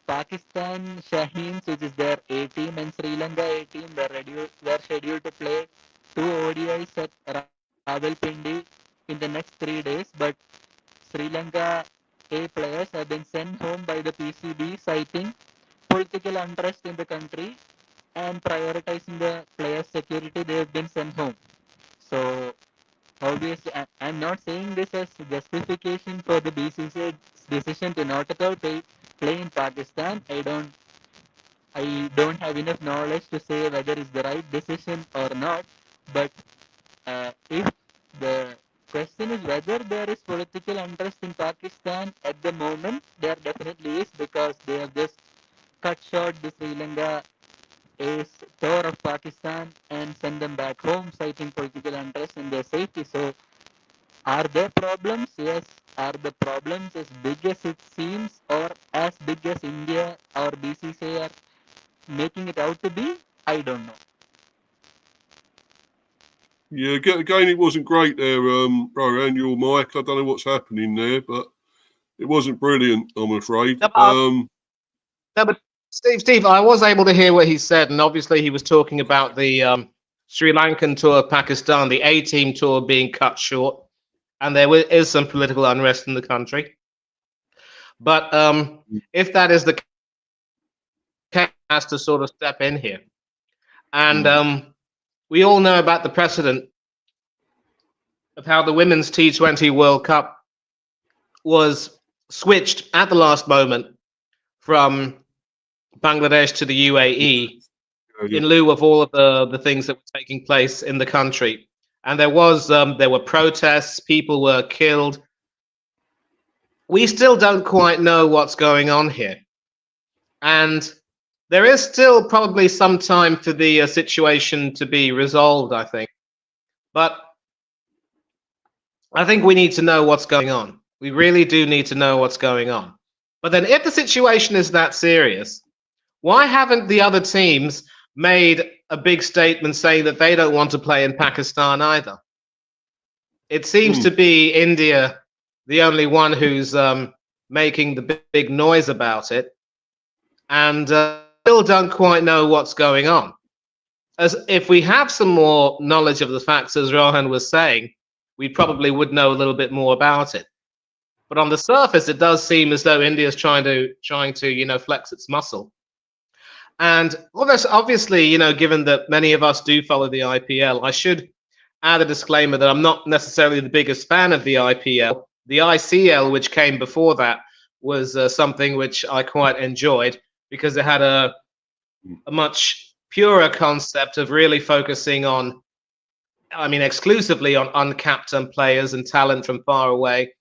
Pakistan Shaheens, which is their A team, and Sri Lanka A team, were scheduled to play 2 ODIs at Rawalpindi in the next 3 days, but Sri Lanka A players have been sent home by the PCB, citing political unrest in the country and prioritizing the players' security. They have been sent home. So obviously, I'm not saying this as justification for the BCCI's decision to not at all play in Pakistan. I don't have enough knowledge to say whether it's the right decision or not. But if the question is whether there is political interest in Pakistan at the moment, there definitely is, because they have just cut short the Sri Lanka A's tour of Pakistan and send them back home, citing political interest in their safety. So are there problems? Yes. Are the problems as big as it seems, or as big as India or BCCI are making it out to be? I don't know. Yeah, again, it wasn't great there, Rohan, your mic. I don't know what's happening there, but it wasn't brilliant, I'm afraid. No, but Steve, I was able to hear what he said, and obviously he was talking about the Sri Lankan tour of Pakistan, the A team tour being cut short, and there is some political unrest in the country. But if that is the case, has to sort of step in here, and we all know about the precedent of how the Women's T20 World Cup was switched at the last moment from Bangladesh to the UAE in lieu of all of the things that were taking place in the country. And there were protests, people were killed. We still don't quite know what's going on here. And there is still probably some time for the situation to be resolved, I think. But I think we need to know what's going on. We really do need to know what's going on. But then if the situation is that serious, why haven't the other teams made a big statement saying that they don't want to play in Pakistan either? It seems to be India, the only one who's making the big noise about it, and still don't quite know what's going on. As if we have some more knowledge of the facts, as Rohan was saying, we probably would know a little bit more about it. But on the surface, it does seem as though India is trying to flex its muscle. And obviously, given that many of us do follow the IPL, I should add a disclaimer that I'm not necessarily the biggest fan of the IPL. The ICL, which came before that, was something which I quite enjoyed because it had a much purer concept of really focusing on, exclusively on uncapped players and talent from far away,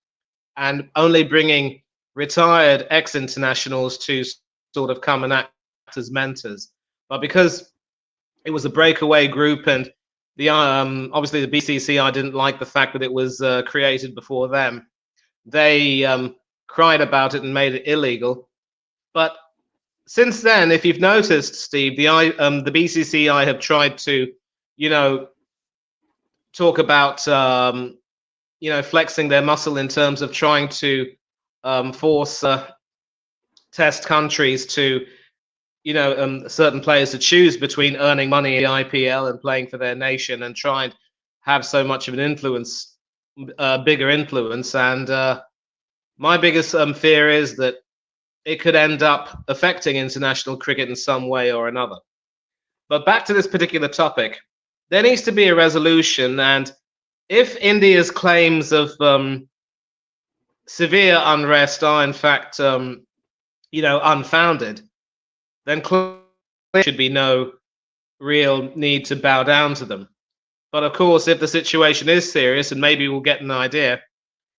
and only bringing retired ex-internationals to sort of come and act as mentors. But because it was a breakaway group, and the obviously the BCCI didn't like the fact that it was created before them, they cried about it and made it illegal. But since then, if you've noticed, Steve, the BCCI have tried to, talk about flexing their muscle in terms of trying to force test countries to, certain players to choose between earning money in the IPL and playing for their nation, and try and have so much of an influence, bigger influence. And my biggest fear is that it could end up affecting international cricket in some way or another. But back to this particular topic, there needs to be a resolution. And if India's claims of severe unrest are in fact, unfounded, then clearly should be no real need to bow down to them. But of course, if the situation is serious, and maybe we'll get an idea,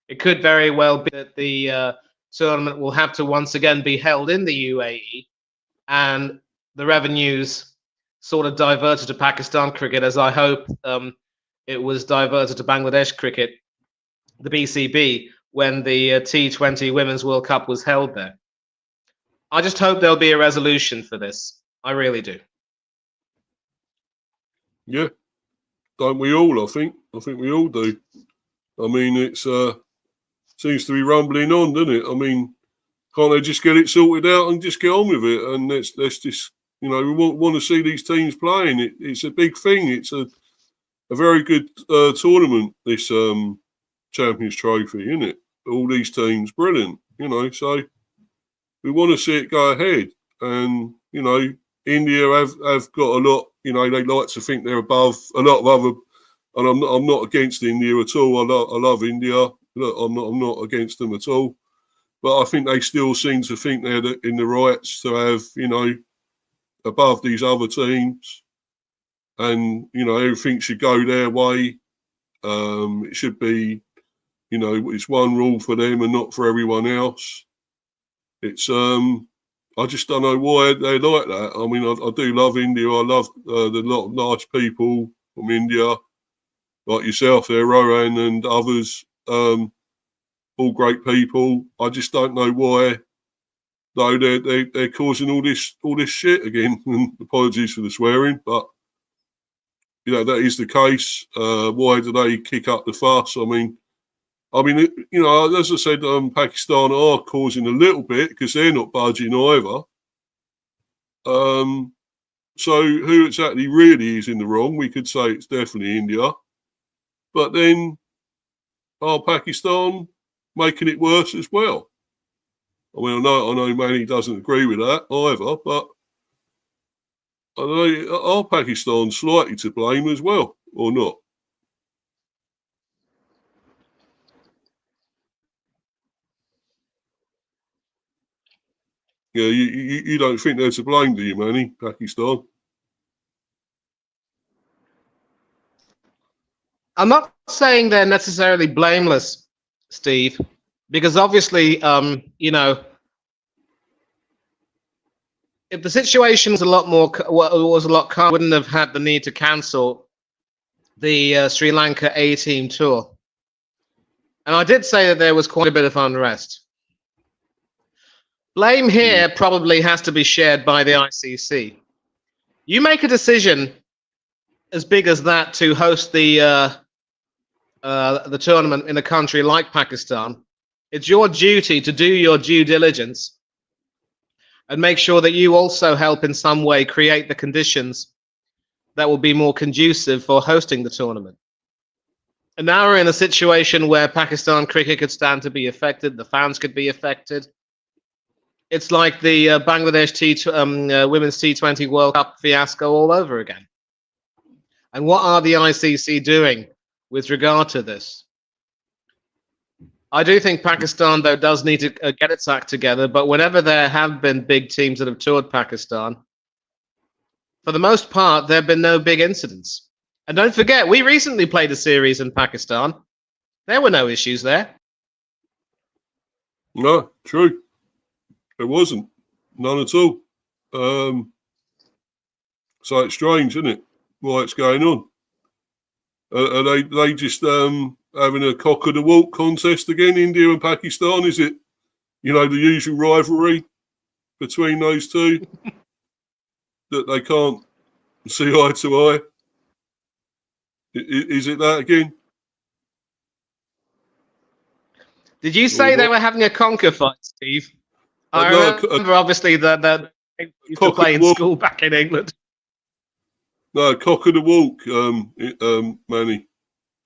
it could very well be that the tournament will have to once again be held in the UAE, and the revenues sort of diverted to Pakistan cricket, as I hope it was diverted to Bangladesh cricket, the BCB, when the T20 Women's World Cup was held there. I just hope there'll be a resolution for this. I really do. Yeah, don't we all? I think we all do. I mean, it's seems to be rumbling on, doesn't it? I mean, can't they just get it sorted out and just get on with it? And let's just, you know, we want to see these teams playing. It's a big thing. It's a very good tournament, this Champions Trophy, isn't it? All these teams, brilliant, you know. So we want to see it go ahead. And, you know, India have got a lot, you know, they like to think they're above a lot of other, and I'm not against India at all. I love India. Look, I'm not against them at all. But I think they still seem to think they're in the rights to have, you know, above these other teams. And, you know, everything should go their way. It should be, you know, it's one rule for them and not for everyone else. It's, I just don't know why they like that. I mean, I do love India. I love the lot of large people from India, like yourself there, Rohan, and others. All great people. I just don't know why, though, they're causing all this shit again. And apologies for the swearing, but you know that is the case. Why do they kick up the fuss? I mean, you know, as I said, Pakistan are causing a little bit because they're not budging either. So who exactly really is in the wrong? We could say it's definitely India, but then are Pakistan making it worse as well? I mean, I know Manny doesn't agree with that either, but I don't know, are Pakistan slightly to blame as well or not? Yeah, you don't think they're to blame, do you, Manny, Pakistan? I'm not saying they're necessarily blameless, Steve, because obviously, you know, if the situation was a lot more, was a lot calmer, wouldn't have had the need to cancel the Sri Lanka A-team tour. And I did say that there was quite a bit of unrest. Blame here probably has to be shared by the ICC. You make a decision as big as that to host the tournament in a country like Pakistan. It's your duty to do your due diligence and make sure that you also help in some way create the conditions that will be more conducive for hosting the tournament. And now we're in a situation where Pakistan cricket could stand to be affected, the fans could be affected. It's like the Bangladesh Women's T20 World Cup fiasco all over again. And what are the ICC doing with regard to this? I do think Pakistan, though, does need to get its act together, but whenever there have been big teams that have toured Pakistan, for the most part, there have been no big incidents. And don't forget, we recently played a series in Pakistan. There were no issues there. No, true. There wasn't. None at all. So it's strange, isn't it, why it's going on? Are they just having a cock of the walk contest again, India and Pakistan? Is it, you know, the usual rivalry between those two that they can't see eye to eye? Is it that again? Did you say they were having a conker fight, Steve? I remember, obviously, that they used to play in school back in England. No, cock of the walk, Manny.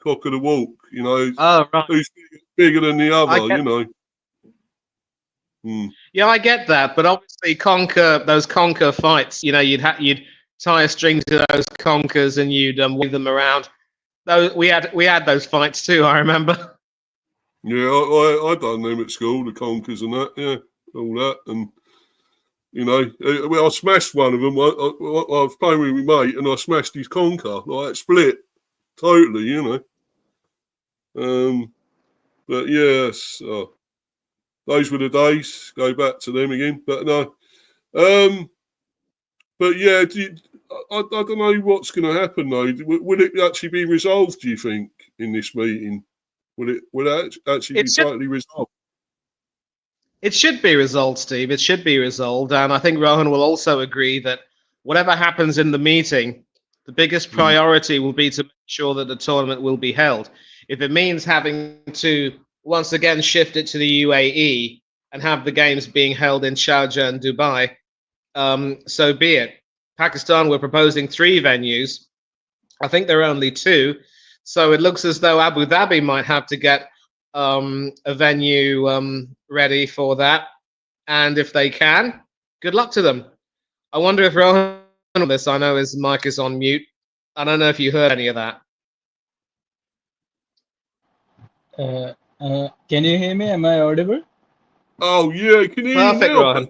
Cock of the walk, you know. Oh, right. Who's bigger than the other, you know. Yeah, I get that, but obviously those conker fights, you know, you'd tie a string to those conkers and you'd wave them around. We had those fights too, I remember. Yeah, I done them at school, the conkers and that, yeah, all that. And You know, I smashed one of them. I was playing with my mate and I smashed his conker. Like, split totally, you know. But yes, those were the days. Go back to them again. But no. But yeah, I don't know what's going to happen though. Will it actually be resolved, do you think, in this meeting? Will it actually be totally resolved? It should be resolved, Steve. It should be resolved. And I think Rohan will also agree that whatever happens in the meeting, the biggest priority will be to make sure that the tournament will be held. If it means having to once again shift it to the UAE and have the games being held in Sharjah and Dubai, so be it. Pakistan were proposing 3 venues. I think there are only 2. So it looks as though Abu Dhabi might have to get a venue ready for that. And if they can, good luck to them. I wonder if Rohan on this, I know his mic is on mute. I don't know if you heard any of that. Can you hear me? Am I audible? Oh, yeah, can you hear Perfect, you now? Rohan.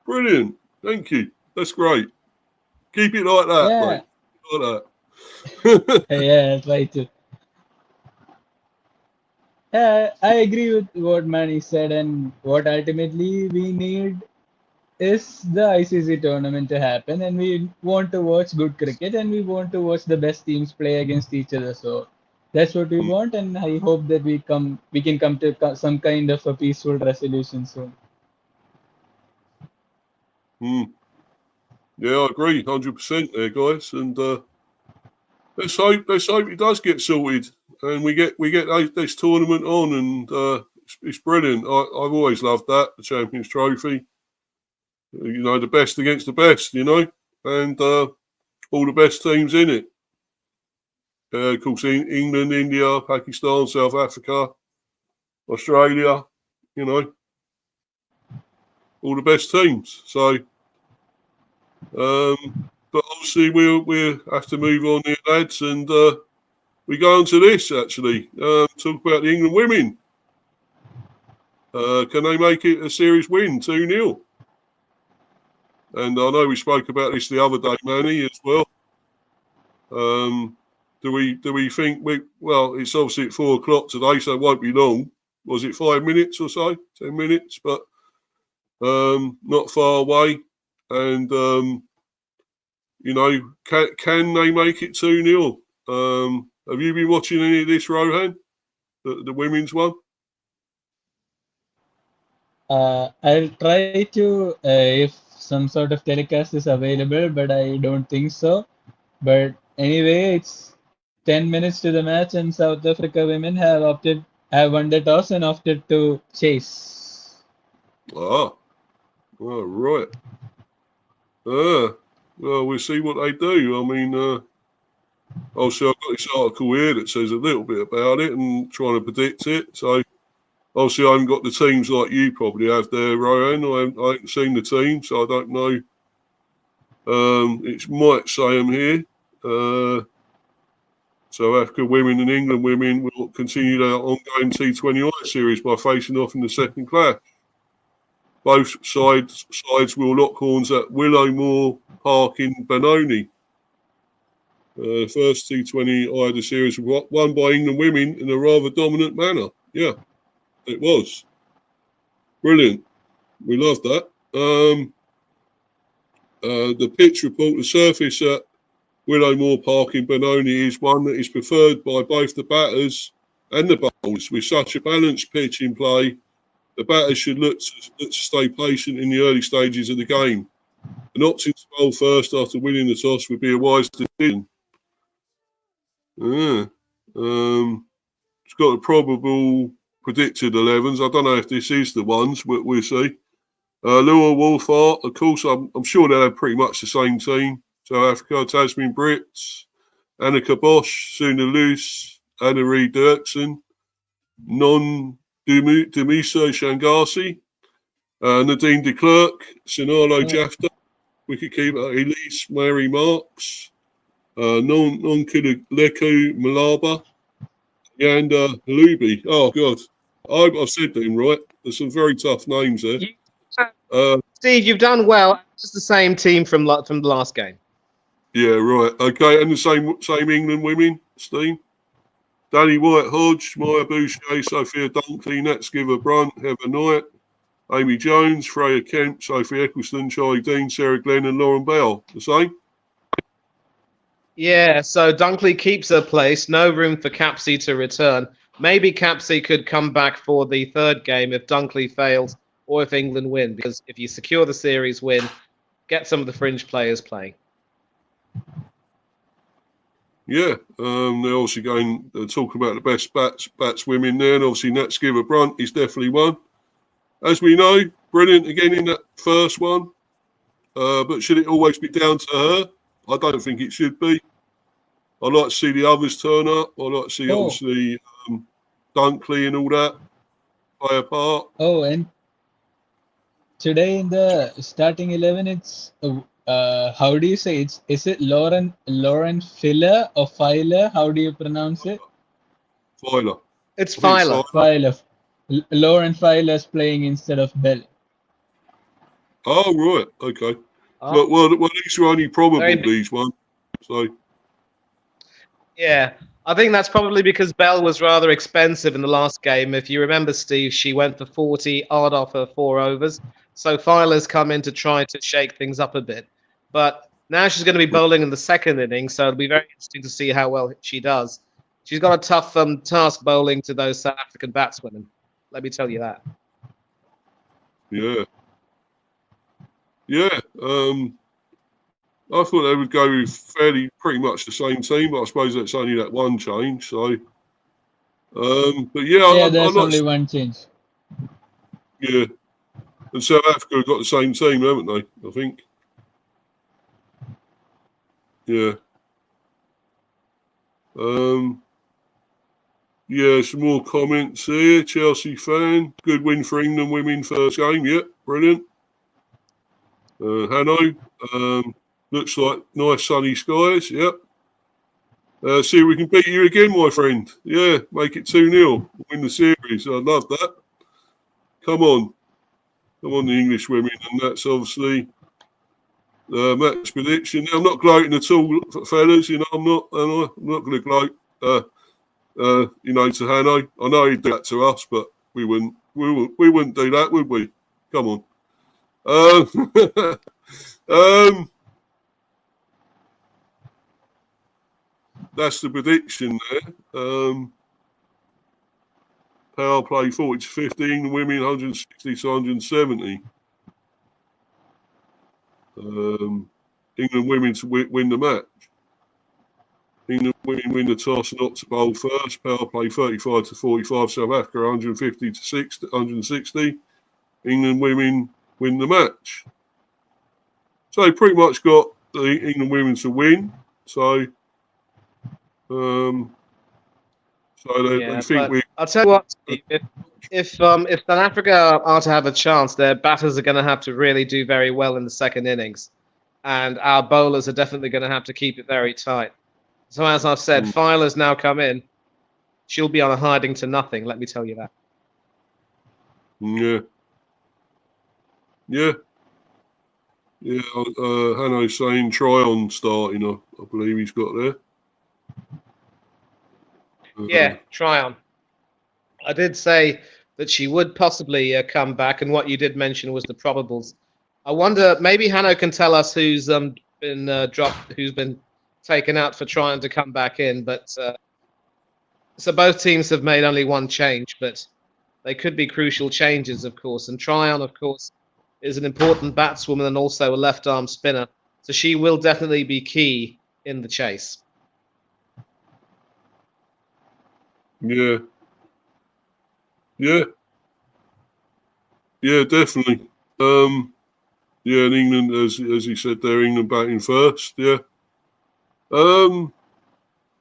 Brilliant. Thank you. That's great. Keep it like that, Yeah. mate. Like that. Yeah, try to. Yeah, I agree with what Manny said, and what ultimately we need is the ICC tournament to happen, and we want to watch good cricket, and we want to watch the best teams play against each other. So that's what we want, and I hope that we can come to some kind of a peaceful resolution soon. Yeah, I agree, 100% there, guys. And let's hope it does get sorted, and we get this tournament on, and it's brilliant. I've always loved that, the Champions Trophy. You know, the best against the best, you know, and all the best teams in it. Of course, England, India, Pakistan, South Africa, Australia, you know, all the best teams. So, but obviously we'll have to move on here, lads, and we go on to this actually. Talk about the England women. Can they make it a series win, 2-0? And I know we spoke about this the other day, Manny, as well. Do we think well, it's obviously at 4 o'clock today, so it won't be long. Was it 5 minutes or so? 10 minutes, but not far away. And you know, can they make it 2-0? Have you been watching any of this, Rohan? The women's one? I'll try to if some sort of telecast is available, but I don't think so. But anyway, it's 10 minutes to the match, and South Africa women have won the toss and opted to chase. Ah, oh, right. Well, we'll see what they do. I mean, also I've got this article here that says a little bit about it and trying to predict it. So obviously I haven't got the teams like you probably have there, Rohan. I haven't seen the team, so I don't know. It might say them here. South Africa women and England women will continue their ongoing T20I series by facing off in the second clash. Both sides will lock horns at Willowmore Park in Benoni. First T20I of the series was won by England women in a rather dominant manner. Yeah, it was. Brilliant. We love that. The pitch report, the surface at Willowmore Park in Benoni is one that is preferred by both the batters and the bowlers. With such a balanced pitch in play, the batters should look to stay patient in the early stages of the game. And opting to bowl first after winning the toss would be a wise decision. It's got the probable predicted 11s. I don't know if this is the ones, but we'll see. Lua Wolfart, of course, I'm sure they'll have pretty much the same team. South Africa, Tasmin Brits, Annika Bosch, Suna Luce, Anna Reid Dirksen, Non Dumisa Shangasi, Nadine de Klerk, Sinalo Jafta, wicketkeeper Elise Mary Marks, Non-Kilaleku Malaba, Yanda Halubi. Oh, God. I hope I've said them right. There's some very tough names there. Steve, you've done well. It's the same team from the last game. Yeah, right. Okay, and the same England women, Steve. Danny White Hodge, Maya Boucher, Sophia Dunkley, Nat Skiver Brunt, Heather Knight, Amy Jones, Freya Kemp, Sophie Eccleston, Charlie Dean, Sarah Glenn, and Lauren Bell. The same? Yeah, so Dunkley keeps her place. No room for Capsey to return. Maybe Capsey could come back for the third game if Dunkley fails or if England win, because if you secure the series win, get some of the fringe players playing. Yeah, they're obviously going to talk about the best bats women there, and obviously Nat Skiver Brunt is definitely one. As we know, brilliant again in that first one. But should it always be down to her? I don't think it should be. I'd like to see the others turn up. I'd like to see, obviously, Dunkley and all that play a part. Oh, and today in the starting 11, it's how do you say it? Is it Lauren Filler or Filer? How do you pronounce it? Filer. It's I think it's Filer. Filer. Lauren Filer's playing instead of Bell. Oh, right. Okay. Oh, Well, these are only probable, Very- these ones. So, yeah. I think that's probably because Bell was rather expensive in the last game. If you remember, Steve, she went for 40 odd off her 4 overs. So Filer's come in to try to shake things up a bit. But now she's going to be bowling in the second innings, so it'll be very interesting to see how well she does. She's got a tough task bowling to those South African batswomen. Let me tell you that. yeah. Yeah. I thought they would go with pretty much the same team, but I suppose that's only that one change. So, but yeah, Yeah, I there's like. only one change. Yeah, and South Africa have got the same team, haven't they? I think. Yeah. Yeah, some more comments here. Chelsea fan, good win for England women first game. Yep, brilliant. Hanno, looks like nice sunny skies. Yep. See if we can beat you again, my friend. Yeah, make it 2-0. Win the series. I'd love that. Come on. Come on, the English women. And that's obviously match prediction. I'm not gloating at all, fellas. You know, I'm not going to gloat, to Hanno. I know he'd do that to us, but we wouldn't. We wouldn't do that, would we? Come on. That's the prediction there. Power play 40 to 15, women 160 to 170. England women to win the match. England women win the toss not to bowl first. Power play 35 to 45. South Africa 150 to 160. England women win the match. So they pretty much got the England women to win. So, they think we. I'll tell you what, Steve, if South Africa are to have a chance, their batters are going to have to really do very well in the second innings, and our bowlers are definitely going to have to keep it very tight. So as I've said, Filer's now come in. She'll be on a hiding to nothing. Let me tell you that. Yeah. Yeah. Yeah. Hanno's saying Tryon starting. I believe he's got there. Yeah, Tryon. I did say that she would possibly come back, and what you did mention was the probables. I wonder, maybe Hanno can tell us who's been dropped, who's been taken out for trying to come back in. But so both teams have made only one change, but they could be crucial changes, of course. And Tryon, of course, is an important batswoman and also a left-arm spinner, so she will definitely be key in the chase. Yeah. Yeah. Yeah, definitely. Yeah, and England, as he said there, England batting first. Yeah.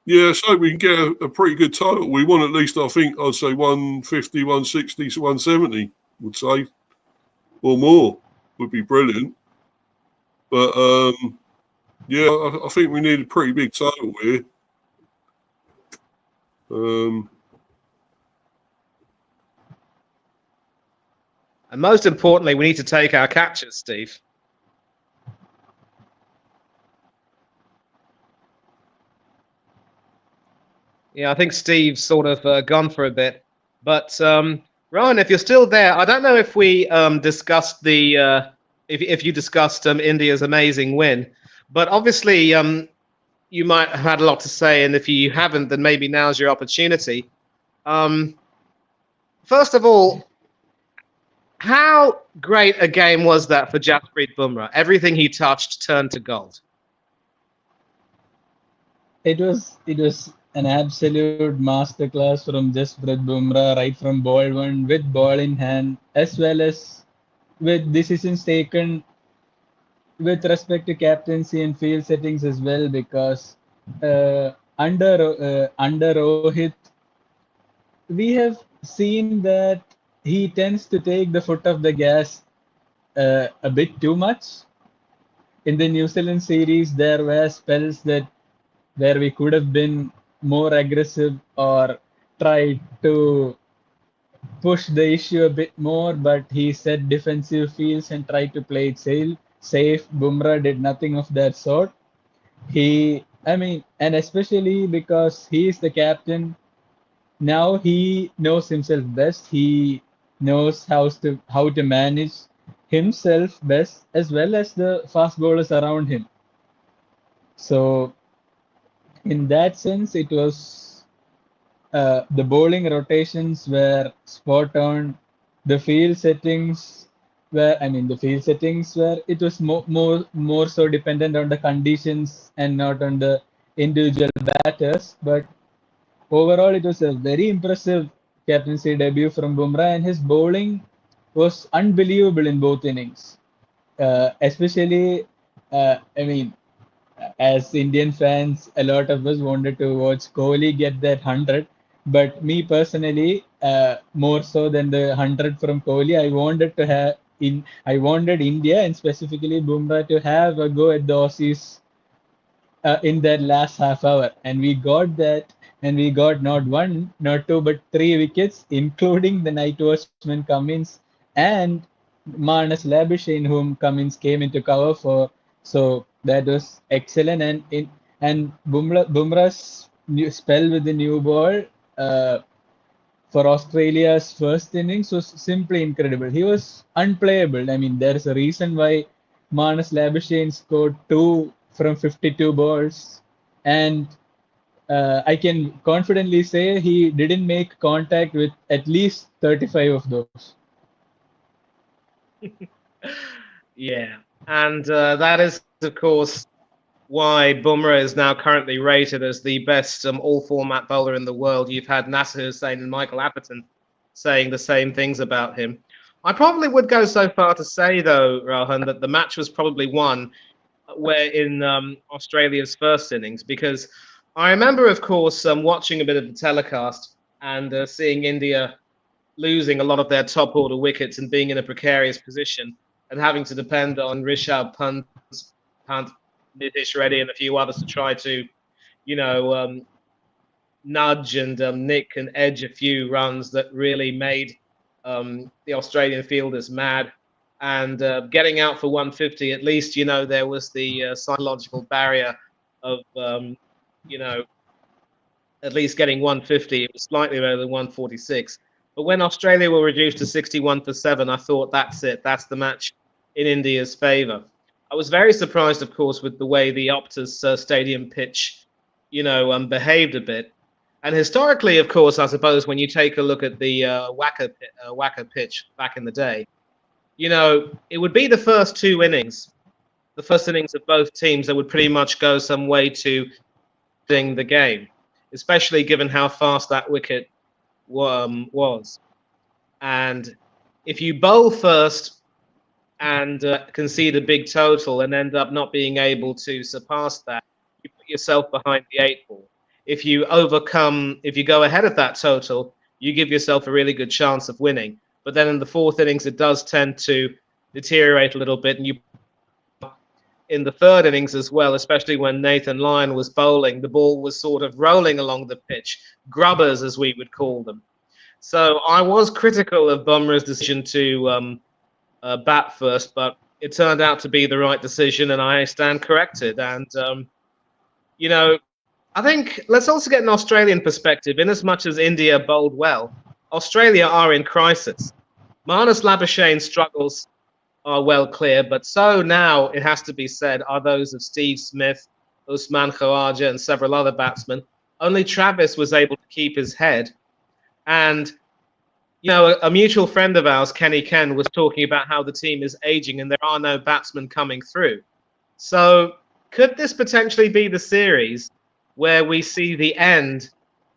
Yeah, so we can get a pretty good total. We want at least, I think, I'd say 150, 160 to 170, would say, or more would be brilliant. But yeah, I think we need a pretty big total here. And most importantly, we need to take our catches, Steve. Yeah, I think Steve's sort of gone for a bit. But Rowan, if you're still there, I don't know if we discussed the if you discussed India's amazing win, but obviously you might have had a lot to say, and if you haven't, then maybe now's your opportunity. First of all, how great a game was that for Jasprit Bumrah? Everything he touched turned to gold. It was an absolute masterclass from Jasprit Bumrah right from ball one with ball in hand, as well as with decisions taken with respect to captaincy and field settings as well. Because under Rohit, we have seen that he tends to take the foot off the gas a bit too much. In the New Zealand series, there were spells that where we could have been more aggressive or tried to push the issue a bit more, but he set defensive fields and tried to play it safe. Bumrah did nothing of that sort. And especially because he is the captain, now he knows himself best. He knows how to manage himself best as well as the fast bowlers around him. So in that sense, it was the bowling rotations were spot on. The field settings were it was more so dependent on the conditions and not on the individual batters. But overall, it was a very impressive captaincy debut from Bumrah, and his bowling was unbelievable in both innings. Especially, I mean, as Indian fans, a lot of us wanted to watch Kohli get that 100. But me personally, more so than the 100 from Kohli, I wanted India and specifically Bumrah to have a go at the Aussies in that last half hour, and we got that, and we got not one, not two, but three wickets, including the night watchman Cummins and Manas Labuschagne, whom Cummins came into cover for. So that was excellent, and Bumrah's new spell with the new ball for Australia's first innings was simply incredible. He was unplayable. I mean, there is a reason why Manas Labuschagne scored 2 from 52 balls, and I can confidently say he didn't make contact with at least 35 of those. Yeah, and that is, of course, why Bumrah is now currently rated as the best all-format bowler in the world. You've had Nasser Hussain and Michael Atherton saying the same things about him. I probably would go so far to say, though, Rohan, that the match was probably won where in Australia's first innings, because I remember, of course, watching a bit of the telecast and seeing India losing a lot of their top order wickets and being in a precarious position and having to depend on Rishabh Pant, Nitish Reddy, and a few others to try to, you know, nudge and nick and edge a few runs that really made the Australian fielders mad. And getting out for 150, at least, you know, there was the psychological barrier of, you know, at least getting 150. It was slightly better than 146. But when Australia were reduced to 61 for 7, I thought that's it. That's the match in India's favour. I was very surprised, of course, with the way the Optus Stadium pitch, you know, behaved a bit. And historically, of course, I suppose when you take a look at the Wacker pitch back in the day, you know, it would be the first two innings, the first innings of both teams that would pretty much go some way to winning the game, especially given how fast that wicket was. And if you bowl first and concede a big total and end up not being able to surpass that, you put yourself behind the 8 ball. If you go ahead of that total, you give yourself a really good chance of winning. But then in the fourth innings, it does tend to deteriorate a little bit, and you in the third innings as well, especially when Nathan Lyon was bowling, the ball was sort of rolling along the pitch, grubbers as we would call them. So I was critical of Bumrah's decision to bat first, but it turned out to be the right decision, and I stand corrected. And you know, I think let's also get an Australian perspective. In as much as India bowled well, Australia are in crisis. Marnus Labuschagne's struggles are well clear, but so now it has to be said are those of Steve Smith, Usman Khawaja, and several other batsmen. Only Travis was able to keep his head. And, a mutual friend of ours, Kenny Ken, was talking about how the team is aging and there are no batsmen coming through. So, could this potentially be the series where we see the end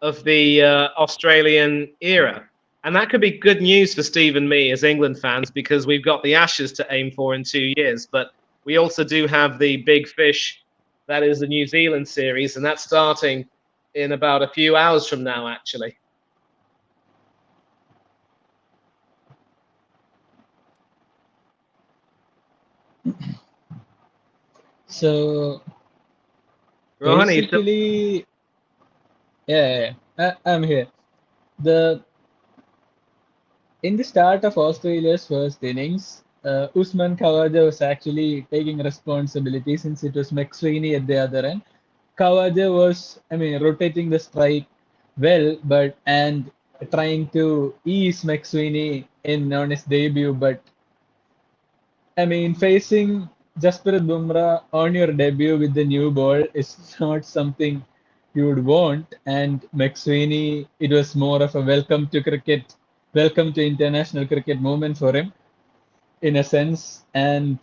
of the Australian era? And that could be good news for Steve and me as England fans because we've got the Ashes to aim for in 2 years. But we also do have the big fish that is the New Zealand series, and that's starting in about a few hours from now, actually. So Rohan, are you still? basically, yeah, I'm here. The In the start of Australia's first innings, Usman Khawaja was actually taking responsibility since it was McSweeney at the other end. Khawaja was, rotating the strike well, but and trying to ease McSweeney in on his debut. But facing Jasprit Bumrah on your debut with the new ball is not something you would want. And McSweeney, it was more of a welcome to cricket, welcome to international cricket moment for him, in a sense. And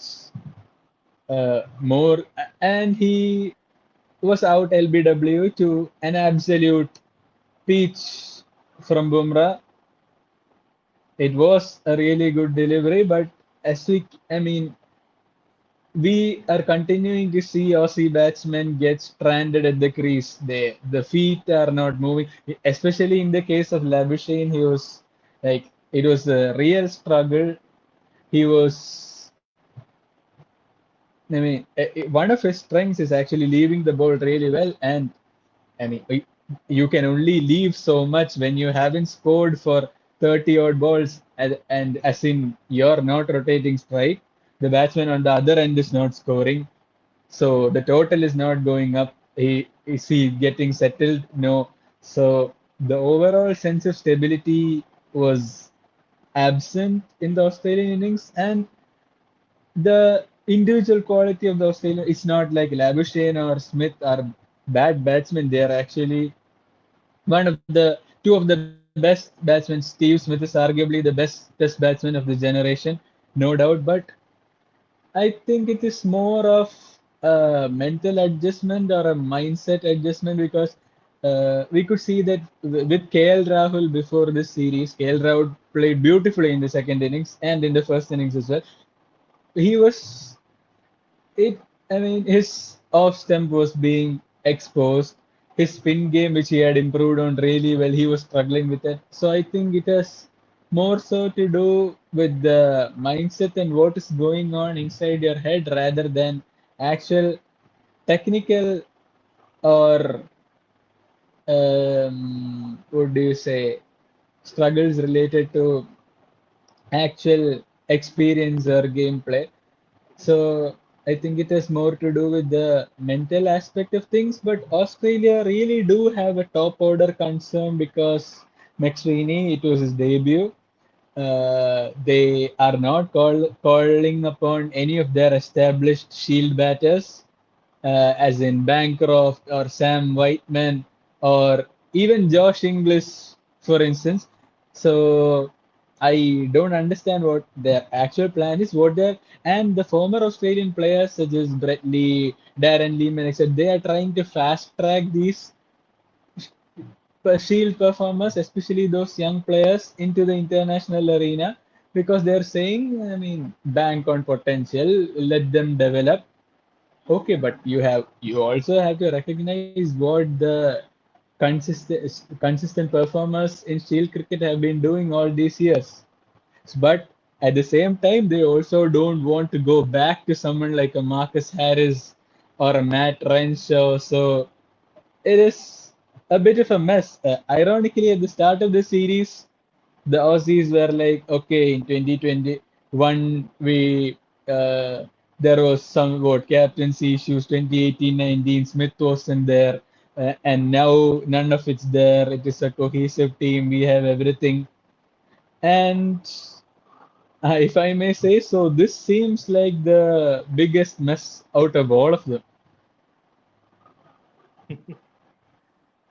more, and he was out LBW to an absolute peach from Bumrah. It was a really good delivery, but as we are continuing to see Aussie batsmen get stranded at the crease. The feet are not moving, especially in the case of Labuschagne. He was like, it was a real struggle. He was, one of his strengths is actually leaving the ball really well. And I mean, you can only leave so much when you haven't scored for 30 odd balls, and as in you're not rotating strike, the batsman on the other end is not scoring. So the total is not going up. Is he getting settled? No. So the overall sense of stability was absent in the Australian innings, and the individual quality of the Australian, it's not like Labuschagne or Smith are bad batsmen. They are actually two of the best batsmen. Steve Smith is arguably the best test batsman of the generation, no doubt. But I think it is more of a mental adjustment or a mindset adjustment, because we could see that with KL Rahul before this series, KL Rahul played beautifully in the second innings and in the first innings as well. He was it. His off stump was being exposed. His spin game, which he had improved on really well, he was struggling with it. So I think it has more so to do with the mindset and what is going on inside your head rather than actual technical or what do you say, struggles related to actual experience or gameplay. So I think it has more to do with the mental aspect of things. But Australia really do have a top order concern because McSweeney, it was his debut. They are not calling upon any of their established shield batters, as in Bancroft or Sam Whiteman or even Josh Inglis, for instance. So I don't understand what their actual plan is. What they're and the former Australian players such as Brett Lee, Darren Lehman, etc. They are trying to fast track these shield performers, especially those young players, into the international arena because they're saying, bank on potential, let them develop. Okay, but you also have to recognize what the consistent performers in Shield cricket have been doing all these years. But at the same time, they also don't want to go back to someone like a Marcus Harris or a Matt Renshaw. So it is a bit of a mess. Ironically, at the start of the series, the Aussies were like, okay, in 2021 we there was some what captaincy issues. 2018-19 Smith wasn't there, and now none of it's there. It is a cohesive team. We have everything, and if I may say so, this seems like the biggest mess out of all of them.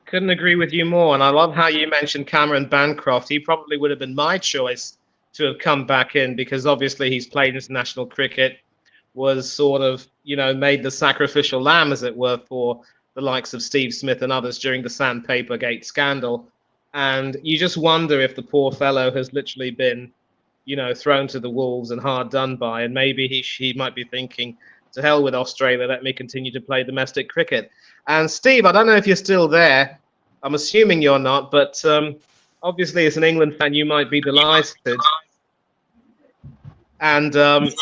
Couldn't agree with you more. And I love how you mentioned Cameron Bancroft. He probably would have been my choice to have come back in because obviously he's played international cricket, was sort of, made the sacrificial lamb, as it were, for the likes of Steve Smith and others during the Sandpaper Gate scandal. And you just wonder if the poor fellow has literally been, thrown to the wolves and hard done by. And maybe he might be thinking, to hell with Australia, let me continue to play domestic cricket. And Steve, I don't know if you're still there. I'm assuming you're not, but obviously as an England fan, you might be delighted. And the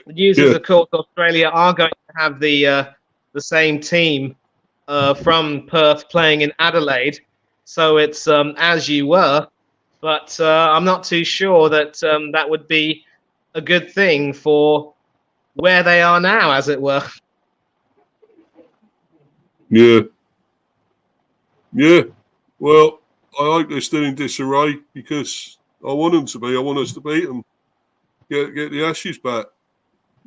news is, of course, Australia are going to have the same team from Perth playing in Adelaide. So it's as you were, but I'm not too sure that that would be a good thing for where they are now, as it were. Yeah. Yeah. Well, I hope they're still in disarray because I want them to be. I want us to beat them. Get the Ashes back.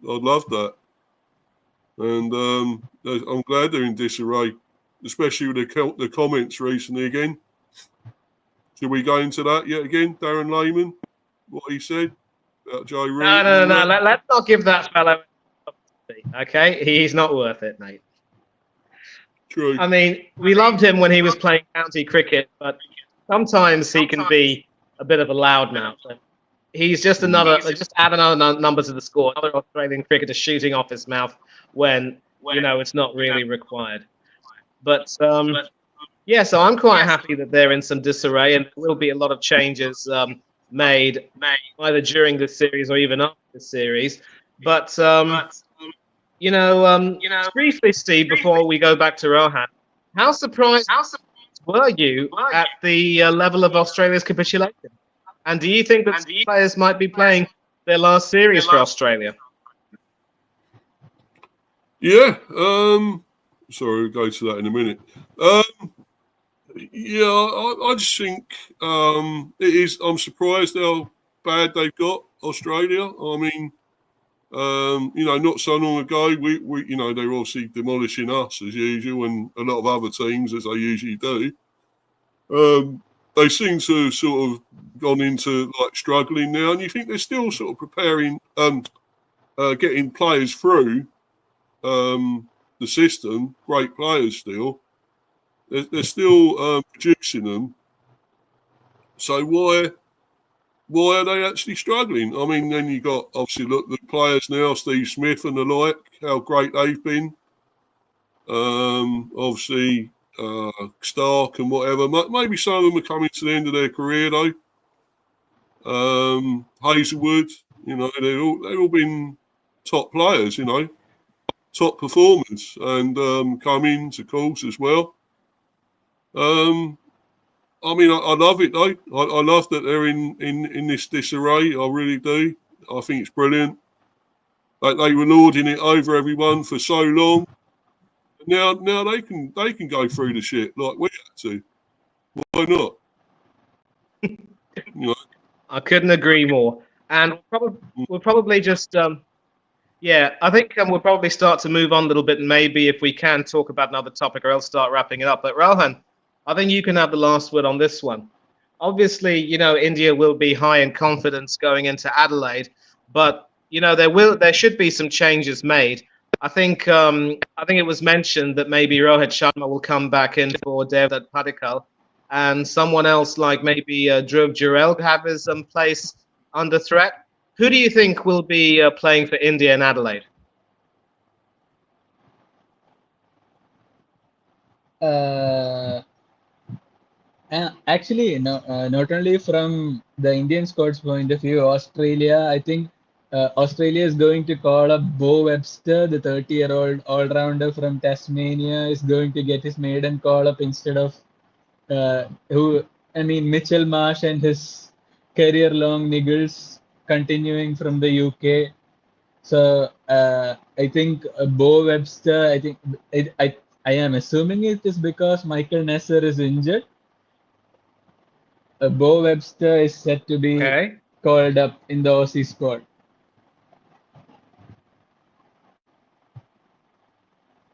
I'd love that. And I'm glad they're in disarray, especially with the comments recently again. Should we go into that yet again? Darren Lehman, what he said about Joe Root? No. Let's not give that fellow. Okay, he's not worth it, mate. True. I mean, we loved him when he was playing county cricket, but sometimes he can be a bit of a loudmouth. He's just just add another number to the score. Another Australian cricketer shooting off his mouth when it's not really required. But yeah, so I'm quite happy that they're in some disarray, and there will be a lot of changes made either during this series or even after the series. But briefly, Steve, before we go back to Rohan, how surprised were you at the level of Australia's capitulation? And do you think that players might be playing their last series for Australia? Yeah. Sorry, we'll go to that in a minute. Yeah, I just think it is. I'm surprised how bad they've got Australia. I mean, not so long ago, we they're obviously demolishing us as usual, and a lot of other teams as they usually do. They seem to have sort of gone into like struggling now, and you think they're still sort of preparing, getting players through the system. Great players still. They're still producing them. So why are they actually struggling? I mean, then you got obviously look the players now, Steve Smith and the like, how great they've been. Obviously Stark and whatever. Maybe some of them are coming to the end of their career though. Hazelwood, they've all been top players, top performers, and Cummins, of course, as well. I mean, I love it though. I love that they're in this disarray. I really do. I think it's brilliant. Like they were lording it over everyone for so long. Now they can go through the shit like we had to. Why not? I couldn't agree more. And we'll probably just I think we'll probably start to move on a little bit, and maybe if we can talk about another topic, or else start wrapping it up. But Rohan, I think you can have the last word on this one. Obviously, India will be high in confidence going into Adelaide, but there should be some changes made. I think it was mentioned that maybe Rohit Sharma will come back in for Devdutt Padikkal, and someone else like maybe Dhruv Jurel have his place under threat. Who do you think will be playing for India in Adelaide? Actually, no, not only from the Indian squad's point of view, Australia, I think Australia is going to call up Bo Webster, the 30-year-old all-rounder from Tasmania, is going to get his maiden call up instead of Mitchell Marsh and his career-long niggles continuing from the UK. So I think Bo Webster. I am assuming it is because Michael Nesser is injured. Bo Webster is set to be Okay. called up in the Aussie squad.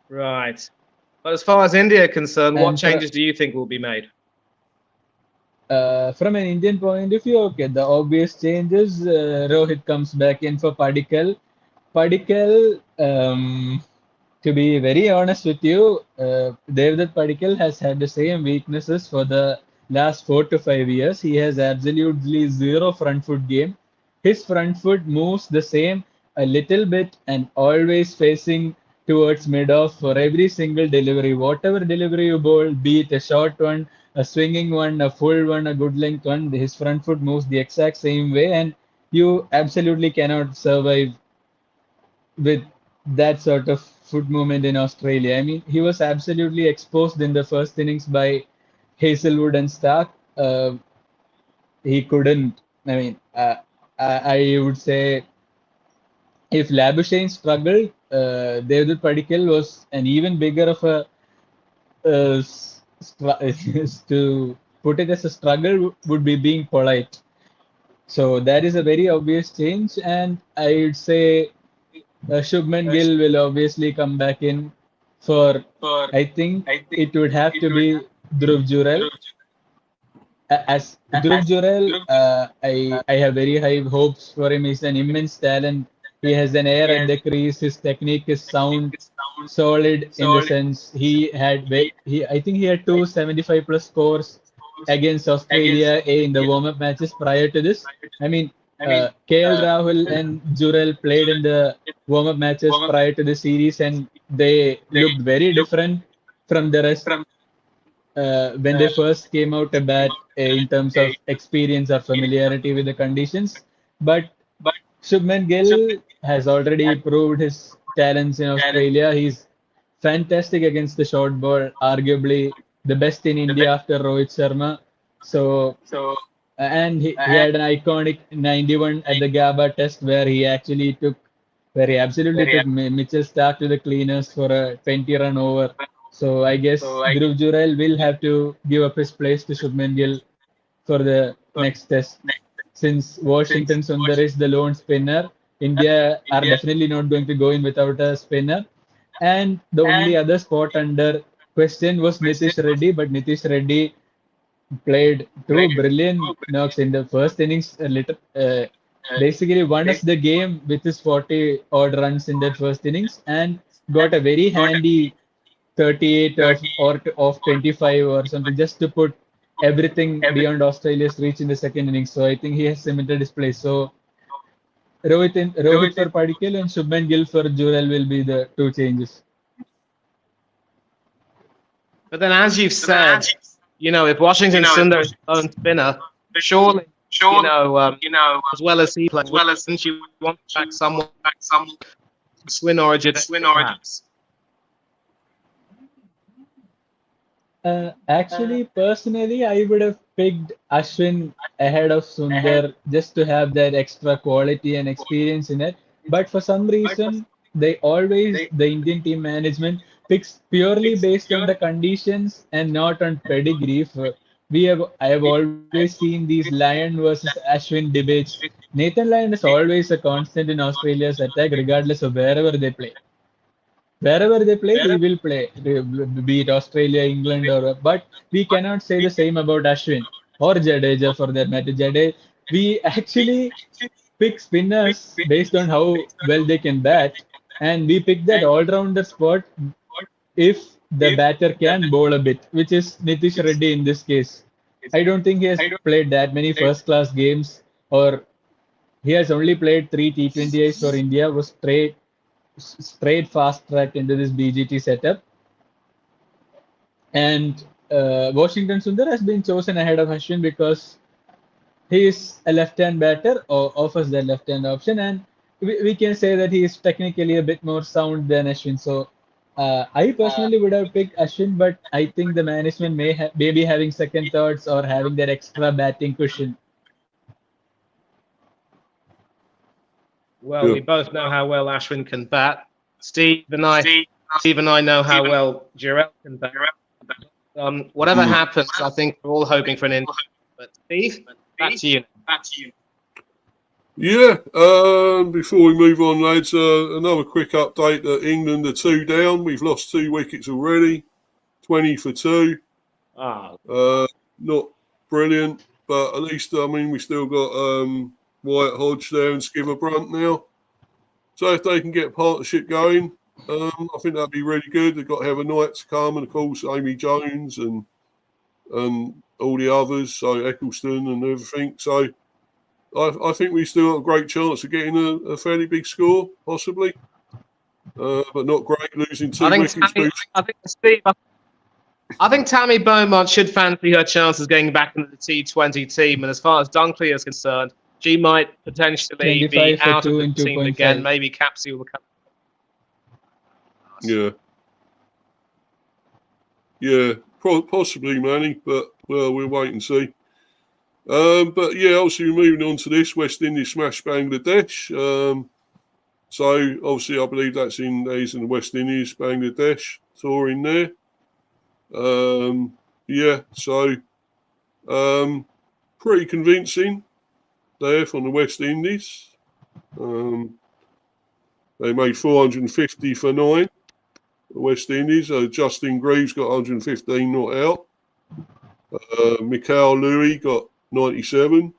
Right. But as far as India are concerned, what And changes do you think will be made? from an Indian point of view, okay, the obvious changes. Rohit comes back in for Padikkal. Padikkal, to be very honest with you, Devdutt Padikkal has had the same weaknesses for the last 4 to 5 years. He has absolutely zero front foot game. His front foot moves the same a little bit and always facing towards mid off for every single delivery. Whatever delivery you bowl, be it a short one, a swinging one, a full one, a good length one, his front foot moves the exact same way, and you absolutely cannot survive with that sort of foot movement in Australia. I mean, he was absolutely exposed in the first innings by Hazelwood and Stark. He couldn't. I mean, I would say if Labuschagne struggled, Devdutt Padikkal was an even bigger of a to put it as a struggle would be being polite. So that is a very obvious change, and I would say Shubman Gill will obviously come back in for, I think it would have to be Dhruv Jurel. As Dhruv Jurel, I have very high hopes for him. He's an immense talent. He has an air at the crease. His technique is sound, solid in the sense he I think he had 275 plus scores against Australia in the warm-up matches prior to this. I mean, KL Rahul and Jurel played in the warm-up matches prior to the series, and they looked very different from the rest when they first came out a bat in terms of experience or familiarity with the conditions. But Shubman Gill has already proved his talents in Australia. He's fantastic against the short ball, arguably the best in India after Rohit Sharma. So, he had an iconic 91 at the Gabba test where he absolutely took Mitchell Stark to the cleaners for a 20 run over. So I guess Dhruv Jurel will have to give up his place to Shubman Gill for the next test. Since Washington Sundar is the lone spinner, India are definitely not going to go in without a spinner. And the only other spot under question was Nitish Reddy, but Nitish Reddy played two brilliant knocks in the first innings. Basically, won us the game with his 40 odd runs in that first innings and got a very handy 38 of 25 or something just to put everything beyond Australia's reach in the second innings. So I think he has cemented his place. So Rohit for Padikkal and Shubman Gill for Jurel will be the two changes. But then, as you've said, if Washington Sundar is a lone spinner, surely, as well as he plays, wouldn't you want back someone Swin Origin, perhaps? Actually, personally, I would have picked Ashwin ahead of Sundar just to have that extra quality and experience in it. But for some reason, the Indian team management picks purely based on the conditions and not on pedigree. I have always seen these Lyon versus Ashwin debates. Nathan Lyon is always a constant in Australia's attack, regardless of wherever they play. Wherever they play, he will play, be it Australia, England, or but we cannot say the same about Ashwin or Jadeja for that matter. We actually pick spinners based on how well they can bat, and we pick that all-rounder spot if the batter can bowl a bit, which is Nitish Reddy in this case. I don't think he has played that many first-class games, or he has only played three T20Is for India, was straight fast track into this BGT setup. And Washington Sundar has been chosen ahead of Ashwin because he is a left-hand batter or offers that left-hand option, and we can say that he is technically a bit more sound than Ashwin. So I personally would have picked Ashwin, but I think the management may be having second thoughts or having that extra batting cushion. Well, Yeah. we both know how well Ashwin can bat. Steve and I know how well Jarrell can bat. Whatever happens, I think we're all hoping for an India. But Steve, back to you. Yeah, before we move on, lads, another quick update that England are 2 down. We've lost 2 wickets already, 20 for 2. Ah, Not brilliant, but at least, I mean, we still got Wyatt Hodge there and Skipper Brunt now. So if they can get a partnership going, I think that'd be really good. They've got Heather Knight to come, and of course Amy Jones and all the others, so Eccleston and everything. So I think we still got a great chance of getting a fairly big score, possibly, but not great, losing 2 wickets. I think Tammy Beaumont should fancy her chances getting back into the T20 team, and as far as Dunkley is concerned, she might potentially 25 be for out 2 of the in team 2.5. again. Maybe Capsule will come. Yeah, possibly, Manny, but well, we'll wait and see. But yeah, obviously we're moving on to this. West Indies smash Bangladesh. So obviously I believe that's in the West Indies, Bangladesh touring there. Yeah, so pretty convincing there from the West Indies. They made 450 for 9. The West Indies. Justin Greaves got 115 not out. Mikhail Louis got 97.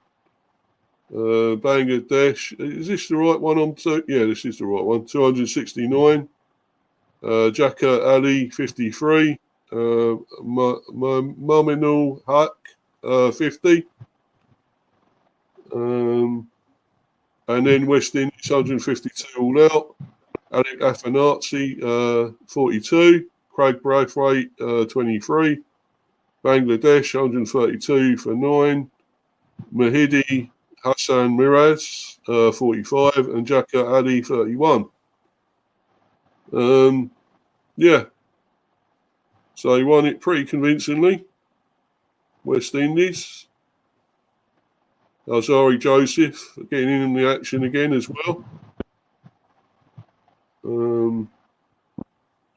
Bangladesh. Is this the right one? Yeah, this is the right one. 269. Jaka Ali, 53. Maminul Haq, 50. And then West Indies, 152 all out. Alec Afanasi, 42. Craig Braithwaite, 23. Bangladesh, 132 for 9. Mahidi Hassan Miraz, 45. And Jaka Ali, 31. Yeah. So he won it pretty convincingly. West Indies. Azari Joseph getting in the action again as well.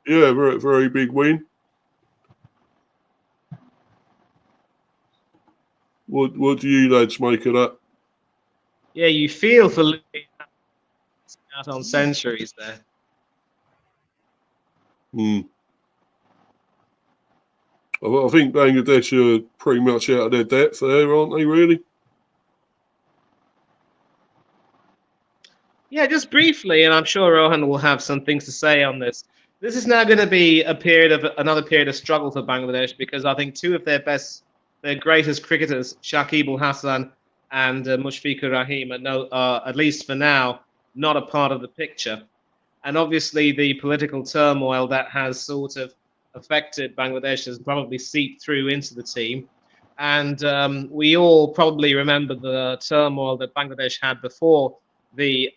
Yeah, very, very big win. What do you lads make of that? Yeah, you feel for Louis out on centuries there. I think Bangladesh are pretty much out of their depth there, aren't they, really? Yeah, just briefly, and I'm sure Rohan will have some things to say on this. This is now going to be another period of struggle for Bangladesh because I think 2 of their greatest cricketers, Shakib Al Hasan and Mushfiqur Rahim, are at least for now not a part of the picture. And obviously, the political turmoil that has sort of affected Bangladesh has probably seeped through into the team. And we all probably remember the turmoil that Bangladesh had before the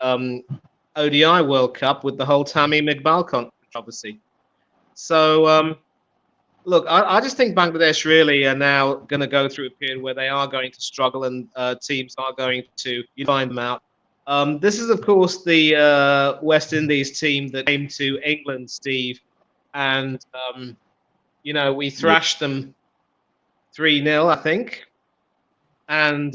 ODI World Cup with the whole Tamim Iqbal controversy. So, look, I just think Bangladesh really are now going to go through a period where they are going to struggle and teams are going to find them out. This is, of course, the West Indies team that came to England, Steve, and, we thrashed them 3-0, I think. And,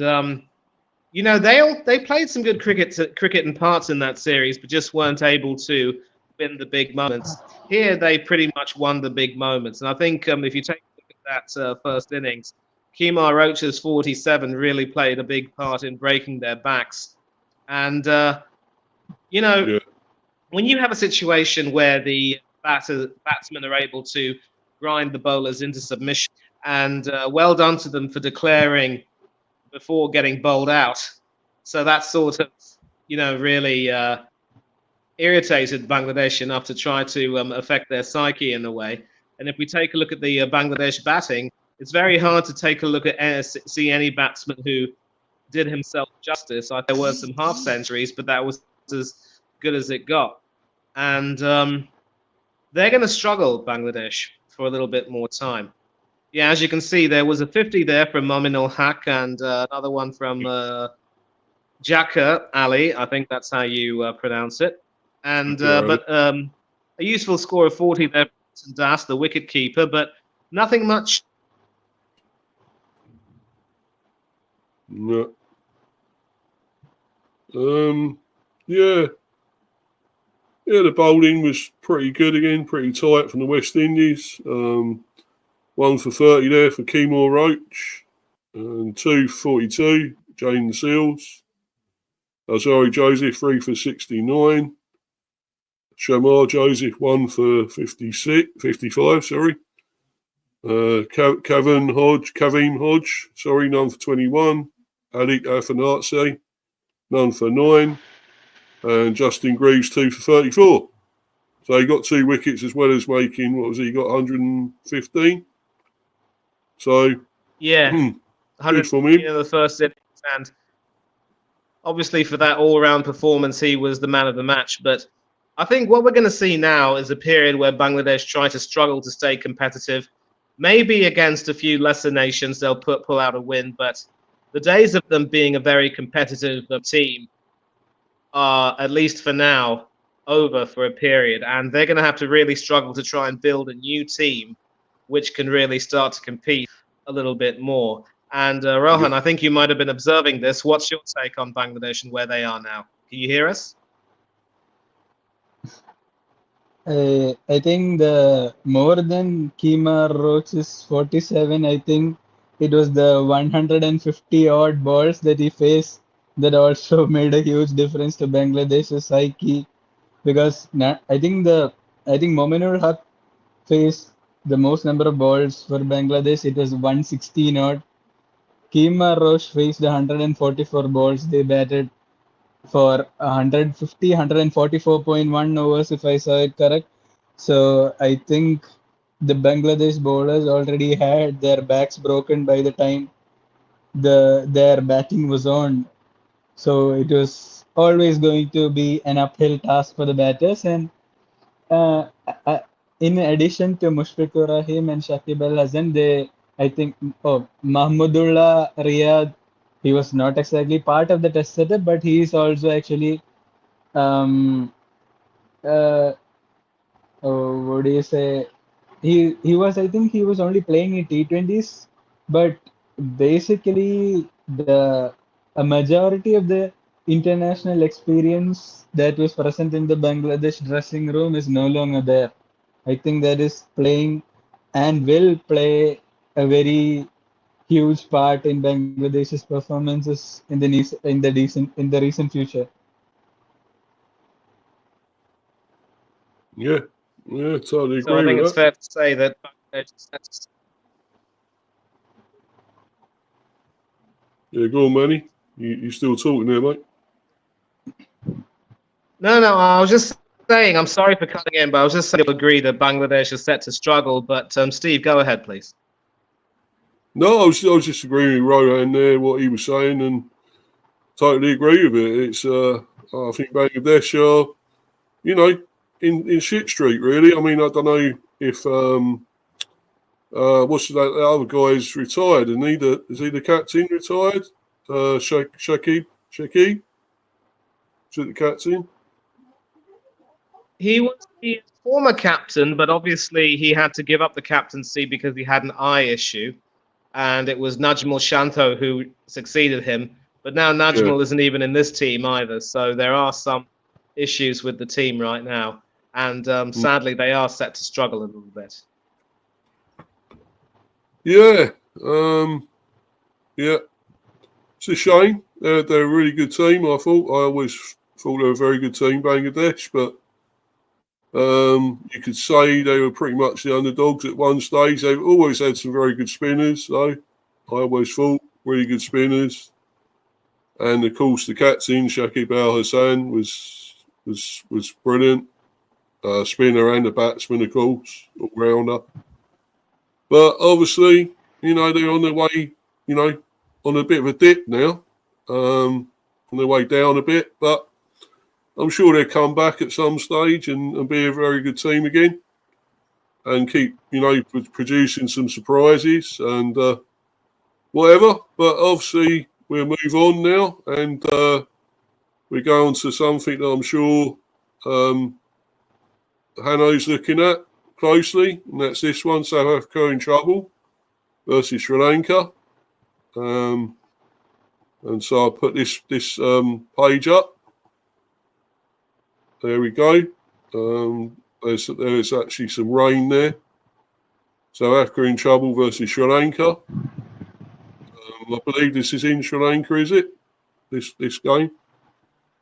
they played some good cricket and parts in that series, but just weren't able to win the big moments. Here, they pretty much won the big moments. And I think if you take a look at that first innings, Kemar Roach's 47 really played a big part in breaking their backs. And, when you have a situation where the batsmen are able to grind the bowlers into submission, and well done to them for declaring before getting bowled out. So that sort of, really irritated Bangladesh enough to try to affect their psyche in a way. And if we take a look at the Bangladesh batting, it's very hard to take a look at see any batsman who did himself justice. There were some half centuries, but that was as good as it got. And they're going to struggle, Bangladesh, for a little bit more time. Yeah, as you can see, there was a 50 there from Mominul Haq and another one from Jaka Ali, I think that's how you pronounce it. And Jaka Ali. but a useful score of 40 there for Das, the wicket keeper, but nothing much. No. Yeah. Yeah, the bowling was pretty good again, pretty tight from the West Indies. 1 for 30 there for Keemore Roach, and 2 for 42, Jaden Seals. Sorry, Joseph, 3 for 69. Shamar Joseph, 1 for 55, sorry. Kavim Hodge, sorry, none for 21. Alik Afanatse, none for 9. And Justin Greaves, 2 for 34. So he got 2 wickets as well as making, what was he, got 115? So, Yeah, good 100 from him. in the first innings, and obviously for that all-round performance, he was the man of the match. But I think what we're going to see now is a period where Bangladesh try to struggle to stay competitive. Maybe against a few lesser nations, they'll pull out a win. But the days of them being a very competitive team are, at least for now, over for a period. And they're going to have to really struggle to try and build a new team which can really start to compete a little bit more. And Rohan, I think you might have been observing this. What's your take on Bangladesh and where they are now? Can you hear us? I think the more than Kemar Roach's 47, I think it was the 150 odd balls that he faced that also made a huge difference to Bangladesh's psyche, because I think Mominur Haq faced the most number of balls for Bangladesh. It was 116 odd. Kemar Roach faced 144 balls. They batted for 150, 144.1 overs, if I saw it correct. So I think the Bangladesh bowlers already had their backs broken by the time their batting was on. So it was always going to be an uphill task for the batters. And uh, uh, in addition to Mushfiqur Rahim and Shakib Al Hasan, I think, Mahmudullah Riyad, he was not exactly part of the test setup, but he is also actually, um, uh, what do you say? He was, I think he was only playing in T20s, but basically a majority of the international experience that was present in the Bangladesh dressing room is no longer there. I think that is playing and will play a very huge part in Bangladesh's performances in the recent future. Yeah, totally So I agree think with it's that. fair to say that Bangladesh. Yeah, go on, Manny. You still talking there, mate? No, I was just saying, I'm sorry for cutting in, but I was just saying I agree that Bangladesh is set to struggle. But Steve, go ahead, please. No, I was just agreeing with Rohan there, what he was saying, and totally agree with it. It's I think Bangladesh are, in shit street really. I mean, I don't know if what's that? The other guy's retired, and is he the captain retired? Shakib, is it the captain? He was the former captain, but obviously he had to give up the captaincy because he had an eye issue. And it was Najmul Shanto who succeeded him. But now Najmul isn't even in this team either. So there are some issues with the team right now. And sadly, they are set to struggle a little bit. Yeah. Yeah. It's a shame. They're a really good team, I always thought they were a very good team, Bangladesh, but you could say they were pretty much the underdogs at one stage. They've always had some very good spinners, though. I always thought really good spinners. And of course, the captain, Shakib Al Hasan, was brilliant. Spinner and a batsman, of course, all rounder. But obviously, they're on their way, on a bit of a dip now, on their way down a bit. But I'm sure they'll come back at some stage and be a very good team again and keep, producing some surprises and whatever. But obviously, we'll move on now and we go on to something that I'm sure Hanno's looking at closely, and that's this one: South Africa in trouble versus Sri Lanka. And so I put this page up. There we go. There's actually some rain there. South Africa in trouble versus Sri Lanka. I believe this is in Sri Lanka, is it? This game,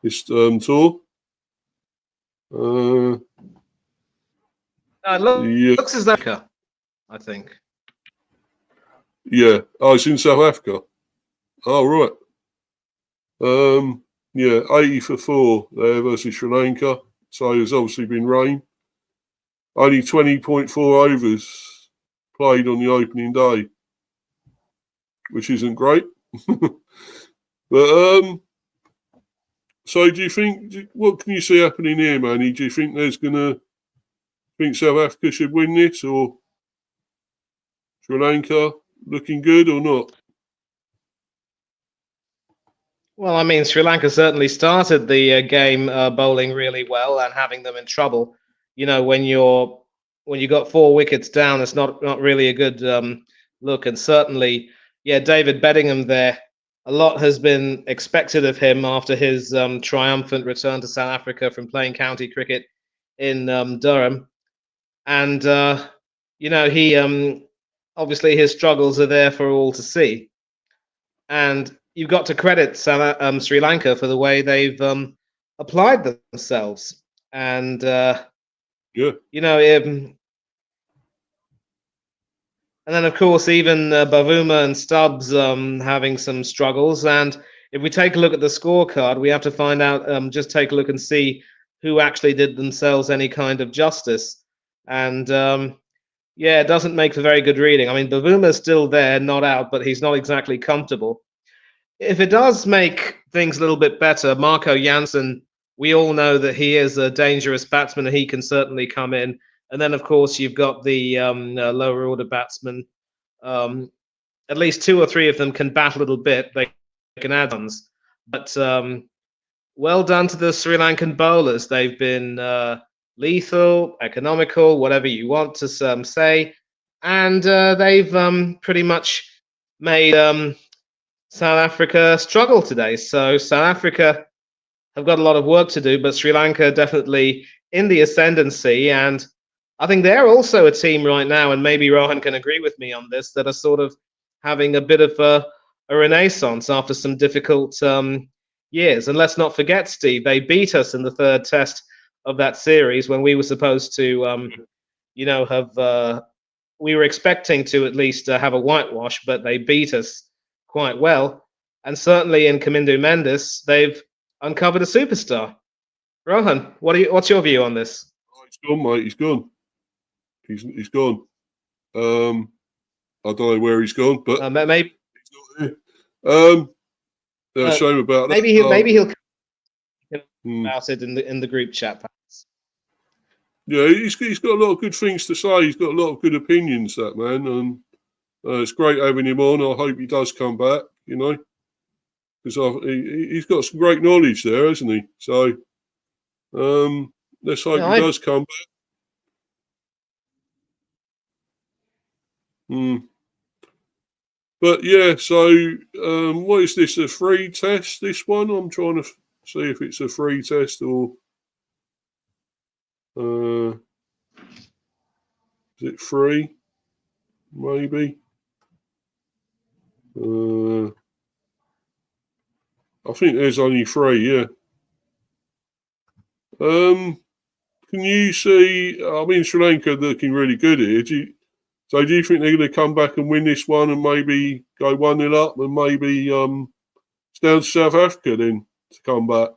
this tour. It looks as though, I think. Yeah. Oh, it's in South Africa. Oh, right. Yeah, 80 for 4 there versus Sri Lanka. So there's obviously been rain. Only 20.4 overs played on the opening day, which isn't great. But so do you think, what can you see happening here, Manny? Do you think think South Africa should win this, or Sri Lanka looking good or not? Well, I mean, Sri Lanka certainly started the game bowling really well and having them in trouble. You know, when you got 4 wickets down, it's not really a good look. And certainly, yeah, David Bedingham there. A lot has been expected of him after his triumphant return to South Africa from playing county cricket in Durham. And you know, he obviously his struggles are there for all to see. And you've got to credit Sri Lanka for the way they've applied themselves. And, Yeah. you know, and then, of course, even Bavuma and Stubbs having some struggles. And if we take a look at the scorecard, we have to find out, just take a look and see who actually did themselves any kind of justice. And, yeah, it doesn't make for very good reading. I mean, Bavuma's still there, not out, but he's not exactly comfortable. If it does make things a little bit better, Marco Jansen, we all know that he is a dangerous batsman and he can certainly come in. And then, of course, you've got the lower order batsmen. At least 2 or 3 of them can bat a little bit. They can add ons. But well done to the Sri Lankan bowlers. They've been lethal, economical, whatever you want to say. And they've pretty much made South Africa struggle today. So South Africa have got a lot of work to do, but Sri Lanka definitely in the ascendancy. And I think they're also a team right now, and maybe Rohan can agree with me on this, that are sort of having a bit of a renaissance after some difficult years. And let's not forget, Steve, they beat us in the 3rd test of that series when we were supposed to, you know, have, we were expecting to at least have a whitewash, but they beat us quite well. And certainly in Kamindu Mendes, they've uncovered a superstar. Rohan, what's your view on this? Oh, he's gone, mate. He's gone. He's gone. I don't know where he's gone, but maybe he's not here. Shame about maybe that. Maybe he'll about it in the group chat. Perhaps. Yeah, he's got a lot of good things to say. He's got a lot of good opinions, that man, and it's great having him on. I hope he does come back, you know, because he's got some great knowledge there, hasn't he? So let's hope he does come back. But yeah, so what is this, a free test, this one? I'm trying to see if it's a free test or is it free? Maybe. I think there's only 3, yeah. Can you see, I mean, Sri Lanka looking really good here. Do you think they're going to come back and win this one and maybe go 1-0 up and maybe it's down to South Africa then to come back,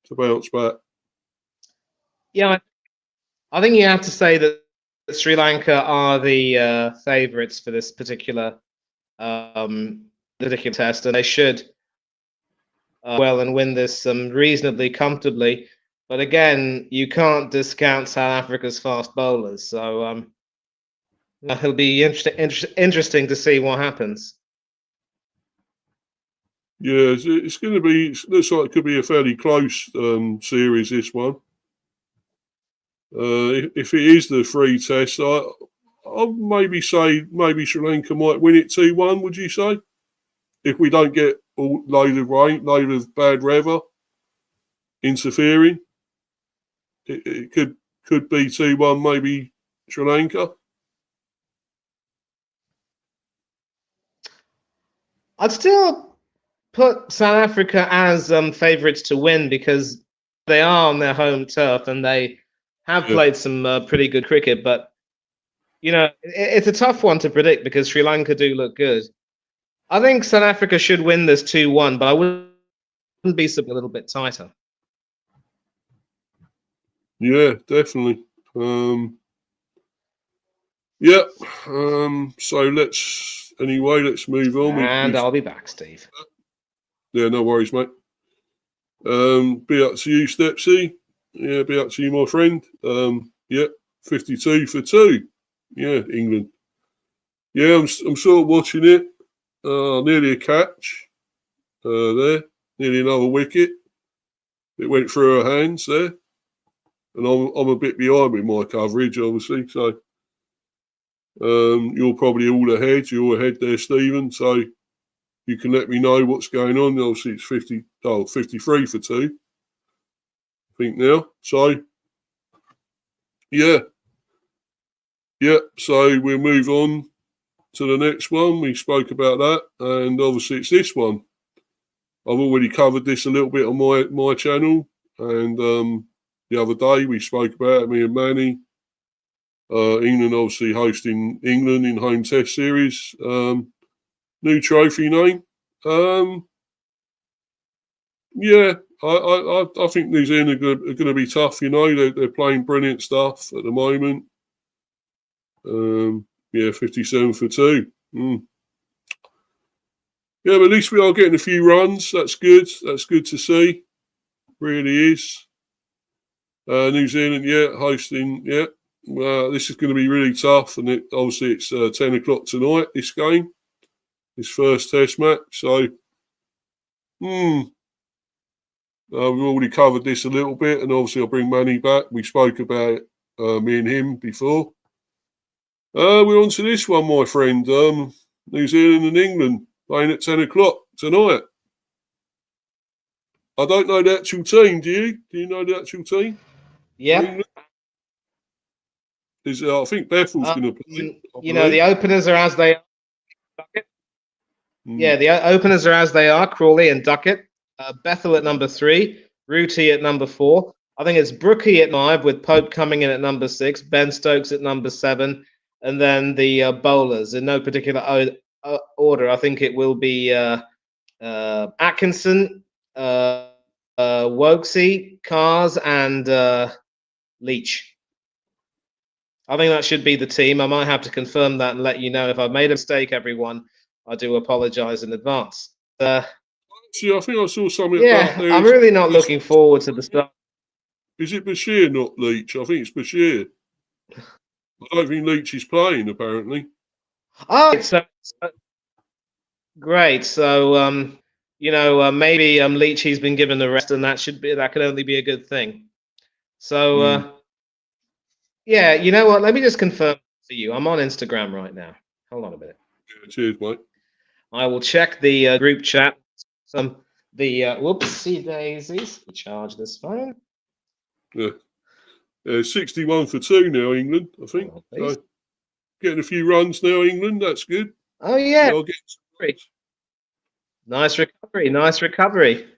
to bounce back? Yeah, I think you have to say that Sri Lanka are the favourites for this particular test, and they should well and win this reasonably comfortably. But again, you can't discount South Africa's fast bowlers, so it'll be interesting to see what happens. Yeah, it's going to be. It looks like it could be a fairly close series. This one. If it is the free test, I'll maybe say maybe Sri Lanka might win it 2-1. Would you say? If we don't get a load of rain, load of bad weather interfering, it could be 2-1. Maybe Sri Lanka. I'd still put South Africa as favourites to win because they are on their home turf and they have played some pretty good cricket. But you know, it's a tough one to predict because Sri Lanka do look good. I think South Africa should win this 2-1, but I wouldn't be something a little bit tighter. Yeah, definitely. Yeah. So let's move on. And I'll be back, Steve. Yeah, no worries, mate. Be up to you, Stepsy. Yeah, be up to you, my friend. Yeah, 52 for 2. Yeah, England. Yeah, I'm sort of watching it. Nearly a catch. There, nearly another wicket. It went through her hands there, and I'm a bit behind with my coverage, obviously. So you're probably all ahead. You're ahead there, Stephen. So you can let me know what's going on. Obviously, it's 53 for 2. I think now. So yeah. So we'll move on to the next one. We spoke about that, and obviously it's this one. I've already covered this a little bit on my channel, and the other day we spoke about it, me and Manny. England obviously hosting England in home test series. New trophy name. Yeah, I think New Zealand are going to be tough. You know, they're playing brilliant stuff at the moment. Yeah, 57 for 2. Yeah, but at least we are getting a few runs. That's good. That's good to see. Really is. New Zealand, hosting. Yeah. This is going to be really tough, and obviously it's 10 o'clock tonight. This game, this first Test match. So, we've already covered this a little bit, and obviously I'll bring Manny back. We spoke about me and him before. We're on to this one, my friend. New Zealand and England playing at 10 o'clock tonight. I don't know the actual team. Do you? Do you know the actual team? Yeah. I think Bethel's going to play. You know, the openers are as they are. Yeah, the openers are as they are, Crawley and Duckett. Bethel at number 3, Rooty at number 4. I think it's Brookie at 5 with Pope coming in at number 6, Ben Stokes at number 7, and then the bowlers in no particular order. I think it will be Atkinson, Wokesy, Cars, and Leach. I think that should be the team. I might have to confirm that and let you know if I've made a mistake, everyone. I do apologise in advance. See, I think I saw something yeah, about there. I'm really not looking forward to the start. Is it Bashir, not Leach? I think it's Bashir. I don't think Leach is playing, apparently. Oh, so great. So, you know, maybe Leachy's been given the rest, and that can only be a good thing. So, yeah, you know what? Let me just confirm for you. I'm on Instagram right now. Hold on a minute. Yeah, cheers, mate. I will check the group chat. Whoopsie daisies. Charge this phone. Yeah. 61 for 2 now, England, I think. So, getting a few runs now, England. That's good. Oh, yeah. Yeah, nice recovery. Nice recovery.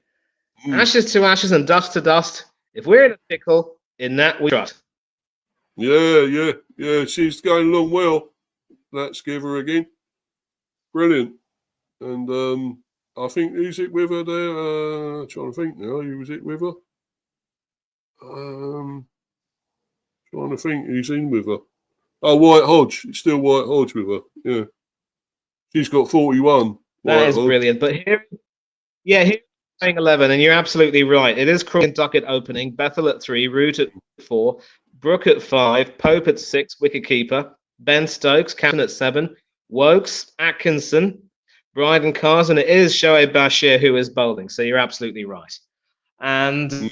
Ashes to ashes and dust to dust. If we're in a pickle, in that we trust. Yeah. She's going along well. Let's give her again. Brilliant. And I think, who's it with her there? Trying to think now. Who was it with her? Trying to think who's in with her. Oh, White Hodge. It's still White Hodge with her. Yeah. She's got 41. That is brilliant. But here's playing 11, and you're absolutely right. It is Crawley and Duckett opening, Bethel at 3, Root at 4, Brooke at 5, Pope at 6, wicketkeeper, Ben Stokes, captain at 7, Wokes, Atkinson, Bryden Cars, and it is Shoaib Bashir who is bowling. So you're absolutely right. And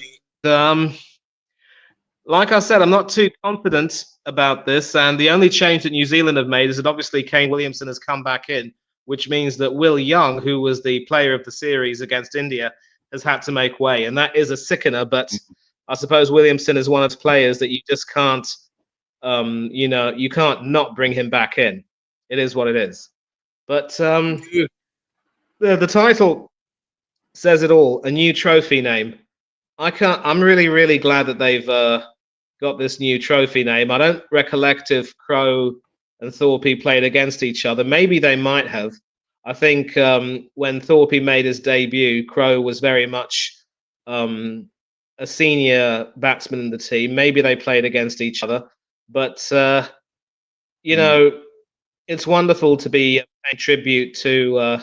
like I said, I'm not too confident about this. And the only change that New Zealand have made is that obviously Kane Williamson has come back in, which means that Will Young, who was the player of the series against India, has had to make way. And that is a sickener. But I suppose Williamson is one of the players that you just can't, you can't not bring him back in. It is what it is. But the title says it all. A new trophy name. I'm really, really glad that they've got this new trophy name. I don't recollect if Crowe and Thorpe played against each other. Maybe they might have. I think when Thorpe made his debut, Crowe was very much a senior batsman in the team. Maybe they played against each other. But, you know, it's wonderful to be a tribute to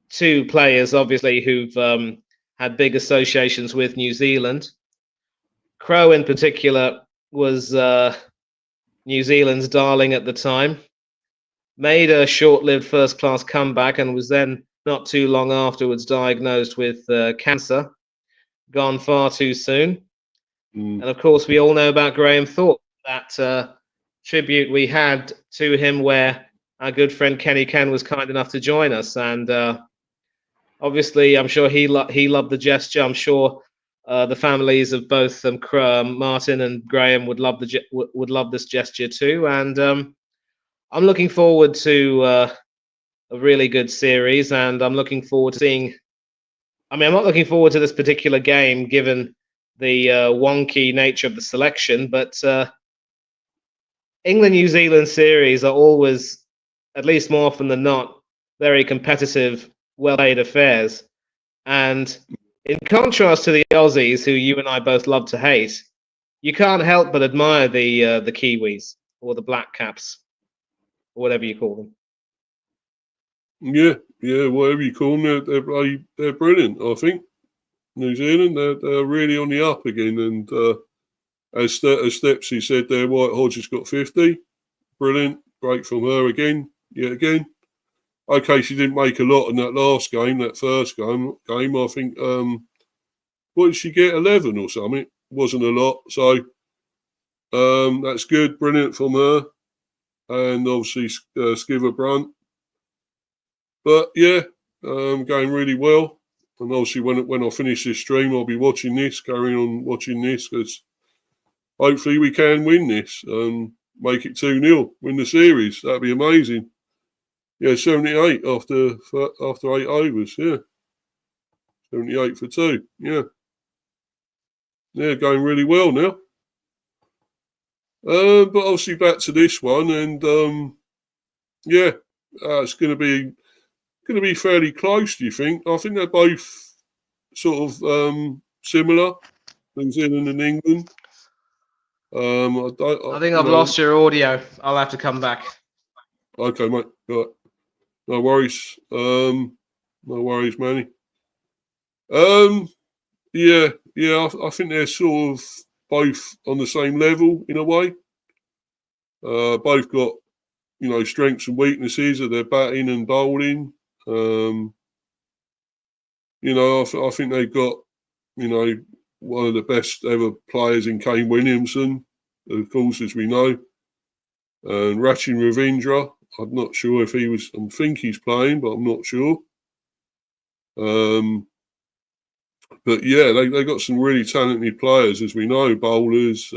two players, obviously, who've had big associations with New Zealand. Crowe, in particular, was New Zealand's darling at the time. Made a short-lived first-class comeback and was then, not too long afterwards, diagnosed with cancer. Gone far too soon. And, of course, we all know about Graham Thorpe, that tribute we had to him where our good friend Kenny Ken was kind enough to join us. And obviously, I'm sure he loved the gesture. I'm sure the families of both Martin and Graham would love this gesture too. And I'm looking forward to a really good series, and I'm looking forward to seeing. I mean, I'm not looking forward to this particular game given the wonky nature of the selection, but England-New Zealand series are always, at least more often than not, very competitive, well-played affairs. And in contrast to the Aussies, who you and I both love to hate, you can't help but admire the Kiwis or the Black Caps, or whatever you call them. Yeah, whatever you call them, they're brilliant. I think New Zealand, they're really on the up again. And as Stepsy said there, White Hodge has got 50. Brilliant, break from her again, yet again. Okay, she didn't make a lot in that last game, that first game. I think, what did she get? 11 or something. Wasn't a lot. So that's good, brilliant from her. And obviously Skiver Brunt. But yeah, going really well. And obviously when I finish this stream, I'll be watching this, carrying on watching this, because hopefully we can win this and make it 2-0, win the series. That'd be amazing. Yeah, 78 after 8 overs. Yeah, 78 for 2. Yeah, going really well now. But obviously back to this one, and it's going to be fairly close. Do you think? I think they're both sort of similar, New Zealand and England. I think I've lost your audio. I'll have to come back. Okay, mate. Right. No worries. No worries, Manny. I think they're sort of both on the same level in a way. Both got, strengths and weaknesses of their batting and bowling. I think they've got, one of the best ever players in Kane Williamson, of course, as we know. And Rachin Ravindra, I'm not sure if I think he's playing, but I'm not sure. But yeah, they got some really talented players, as we know, bowlers.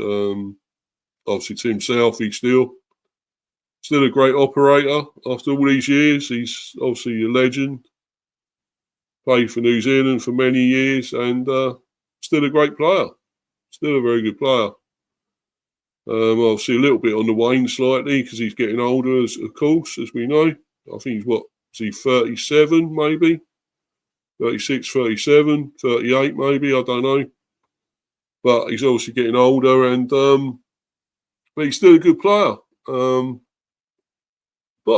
Obviously, Tim Southey still a great operator after all these years. He's obviously a legend. Played for New Zealand for many years, and still a great player. Still a very good player. Obviously, a little bit on the wane slightly because he's getting older, of course, as we know. I think he's 37 maybe? 36, 37, 38 maybe, I don't know. But he's obviously getting older, and but he's still a good player. But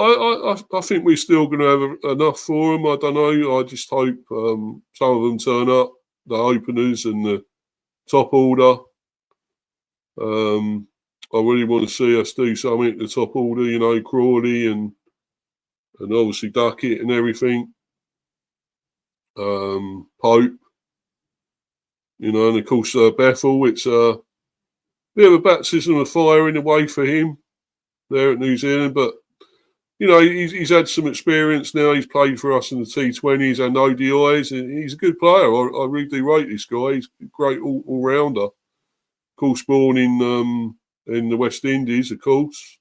I think we're still going to have enough for him. I don't know. I just hope some of them turn up, the openers and the top order. I really want to see us do something at the top order, Crawley and and obviously Duckett and everything. Pope, you know, and of course Bethel. It's a bit of a baptism of fire in a way for him there at New Zealand, but you know, he's had some experience now. He's played for us in the T20s and ODIs, and he's a good player. I really do rate this guy. He's a great all-rounder. Of course, born in the West Indies, of course.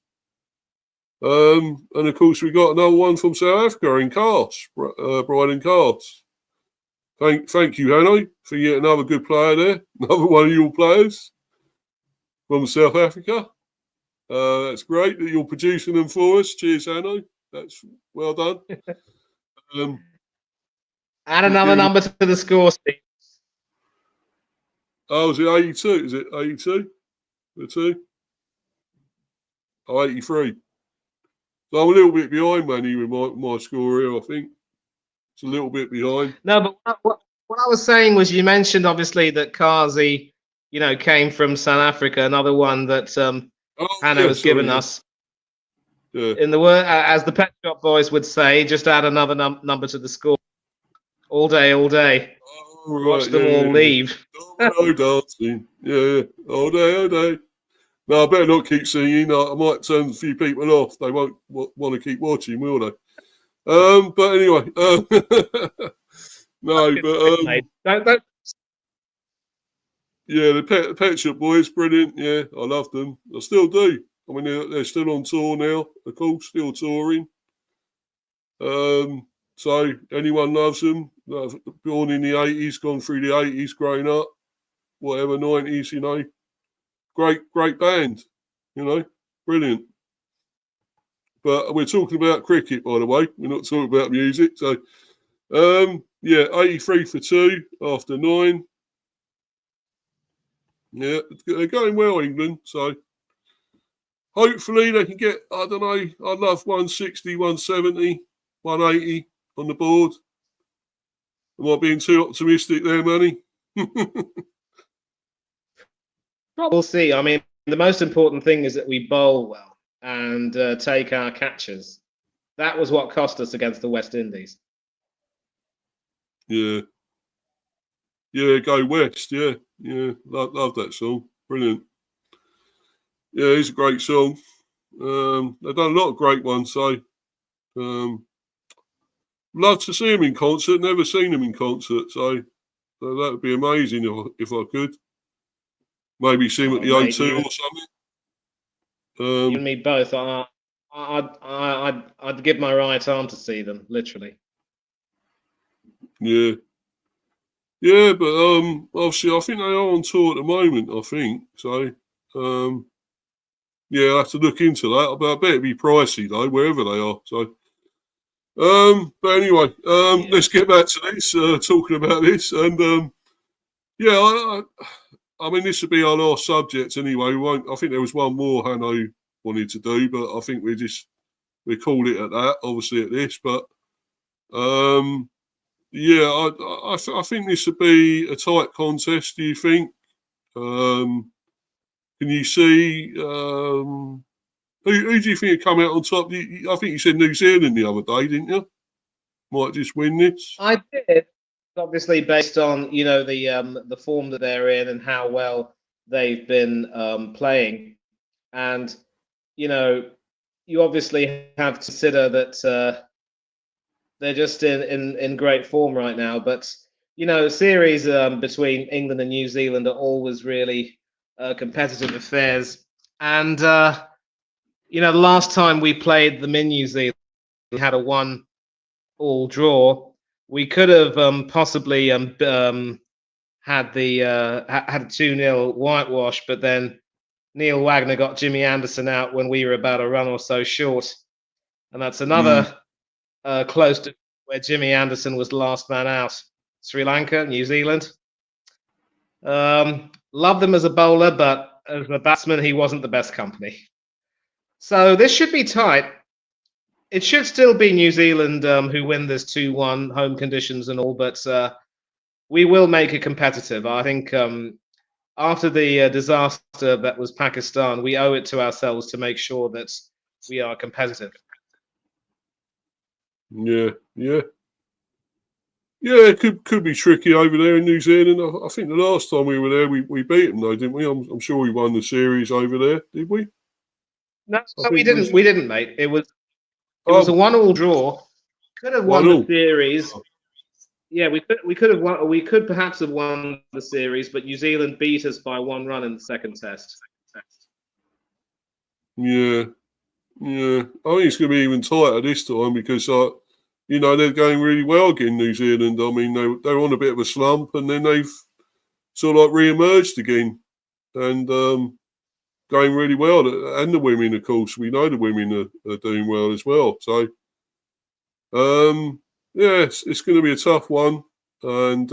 And of course, we got another one from South Africa in Cars, Brian Cars. Thank you, Hanno, for yet another good player there. Another one of your players from South Africa. That's great that you're producing them for us. Cheers, Hanno. That's well done. Add another number to the score, Steve. Oh, is it 82? Is it 82? The two? Oh, 83. So I'm a little bit behind, Manny, with my score here, I think. It's a little bit behind. No, but what I was saying was you mentioned, obviously, that Kazi, you know, came from South Africa, another one that Hanno has given us. Yeah. In the word, as the Pet Shop Boys would say, just add another number to the score. All day, all day. Oh, right, Watch them all leave. Oh, dancing. Yeah. All day, all day. No, I better not keep singing. I might turn a few people off. They won't want to keep watching, will they? But anyway. No, but... Don't. Yeah, the Pet Shop Boys, brilliant. Yeah, I love them. I still do. I mean, they're still on tour now, of course, still touring. So anyone loves them. Born in the 80s, gone through the 80s, growing up, whatever, 90s, you know. Great band, you know, brilliant. But we're talking about cricket, by the way. We're not talking about music. So, yeah, 83 for 2 after 9. Yeah, they're going well, England. So hopefully they can get, I don't know, I'd love 160, 170, 180 on the board. Am I being too optimistic there, Manny? We'll see. I mean, the most important thing is that we bowl well and take our catches. That was what cost us against the West Indies. Yeah. Yeah, Go West. Yeah. Love that song. Brilliant. Yeah, it's a great song. They've done a lot of great ones, so love to see them in concert. Never seen them in concert, so that would be amazing if I could. Maybe see them at the O2 or something. You and me both. I'd give my right arm to see them, literally. Yeah. Yeah, but obviously I think they are on tour at the moment, I think. So yeah, I'll have to look into that. But I bet it'd be pricey though, wherever they are. So but anyway, let's get back to this, talking about this. And yeah, I mean this would be our last subject anyway. I think there was one more Hanno wanted to do, but I think we call it at that, obviously at this. But yeah, I think this would be a tight contest. Do you think? Can you see who do you think would come out on top? I think you said New Zealand the other day, didn't you? Might just win this. I did, obviously based on the form that they're in and how well they've been playing, and you obviously have to consider that they're just in great form right now. But series between England and New Zealand are always really competitive affairs. And the last time we played them in New Zealand, we had a 1-all draw. We could have possibly had a 2-0 whitewash, but then Neil Wagner got Jimmy Anderson out when we were about a run or so short, and that's another close to where Jimmy Anderson was last man out. Sri Lanka, New Zealand. Love them as a bowler, but as a batsman, he wasn't the best company. So this should be tight. It should still be New Zealand who win this 2-1, home conditions and all, but we will make it competitive. I think after the disaster that was Pakistan, we owe it to ourselves to make sure that we are competitive. Yeah. Yeah, it could be tricky over there in New Zealand. I think the last time we were there, we beat them though, didn't we? I'm sure we won the series over there, did we? No, I we think didn't. We didn't, mate. It was a 1-1 draw. Could have won the 1-1. series. Yeah, we could have won. We could perhaps have won the series, but New Zealand beat us by 1 run in the second test. Yeah. I think it's going to be even tighter this time because, they're going really well again, New Zealand. I mean, they're on a bit of a slump, and then they've sort of like re-emerged again and going really well. And the women, of course, we know the women are doing well as well. So, it's going to be a tough one, and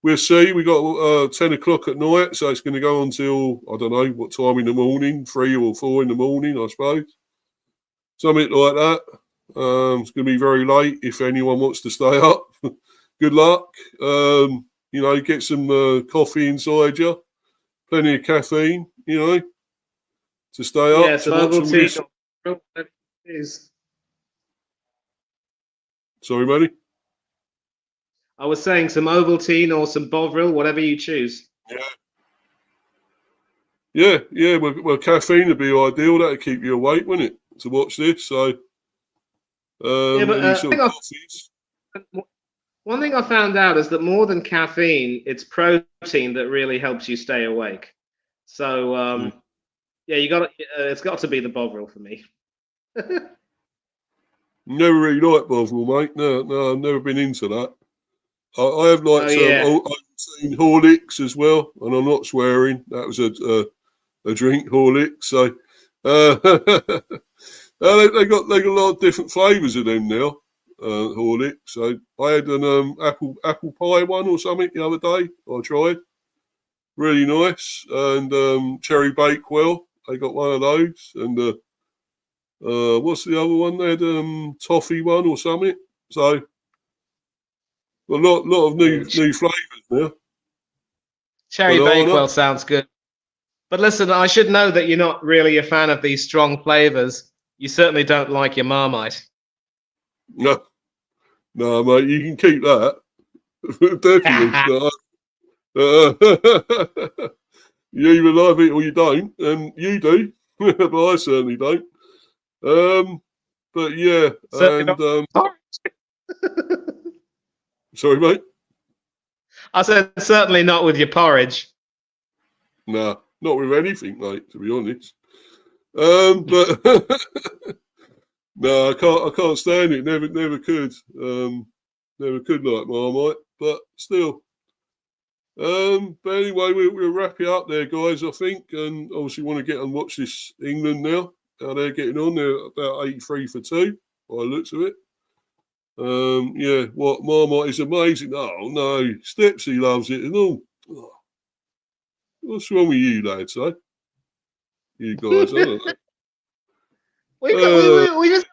we'll see. We got 10 o'clock at night, so it's going to go until I don't know what time in the morning, 3 or 4 in the morning, I suppose, something like that. It's going to be very late if anyone wants to stay up. Good luck. Get some coffee inside you, plenty of caffeine, to stay up. Yeah, so Ovaltine. Sorry, buddy. I was saying some Ovaltine or some Bovril, whatever you choose. Yeah. Well, caffeine would be ideal. That'd keep you awake, wouldn't it, to watch this? So, one thing I found out is that more than caffeine, it's protein that really helps you stay awake. So, it's got to be the Bovril for me. Never really liked Bovril, mate. No, I've never been into that. I have liked some Horlicks as well, and I'm not swearing. That was a drink, Horlicks. So they got a lot of different flavours of them now, Horlicks. So I had an apple pie one or something the other day. I tried, really nice, and cherry bakewell. They got one of those, and what's the other one? They had toffee one or something. So. A lot of new flavours now. Cherry Bakewell sounds good. But listen, I should know that you're not really a fan of these strong flavours. You certainly don't like your Marmite. No, mate, you can keep that. Definitely. You either like it or you don't, and you do, but I certainly don't. But yeah, sorry, mate. I said certainly not with your porridge. Nah, not with anything, mate. To be honest, but no, I can't stand it. Never could. Never could like Marmite, but still. But anyway, we'll wrap it up there, guys. I think, and obviously want to get and watch this England now. How they're getting on? They're about 83 for 2 by the looks of it. What Marmite is amazing. Oh no, Stepsy loves it and all. Oh. What's wrong with you, lads? Eh? You guys, I don't know. We just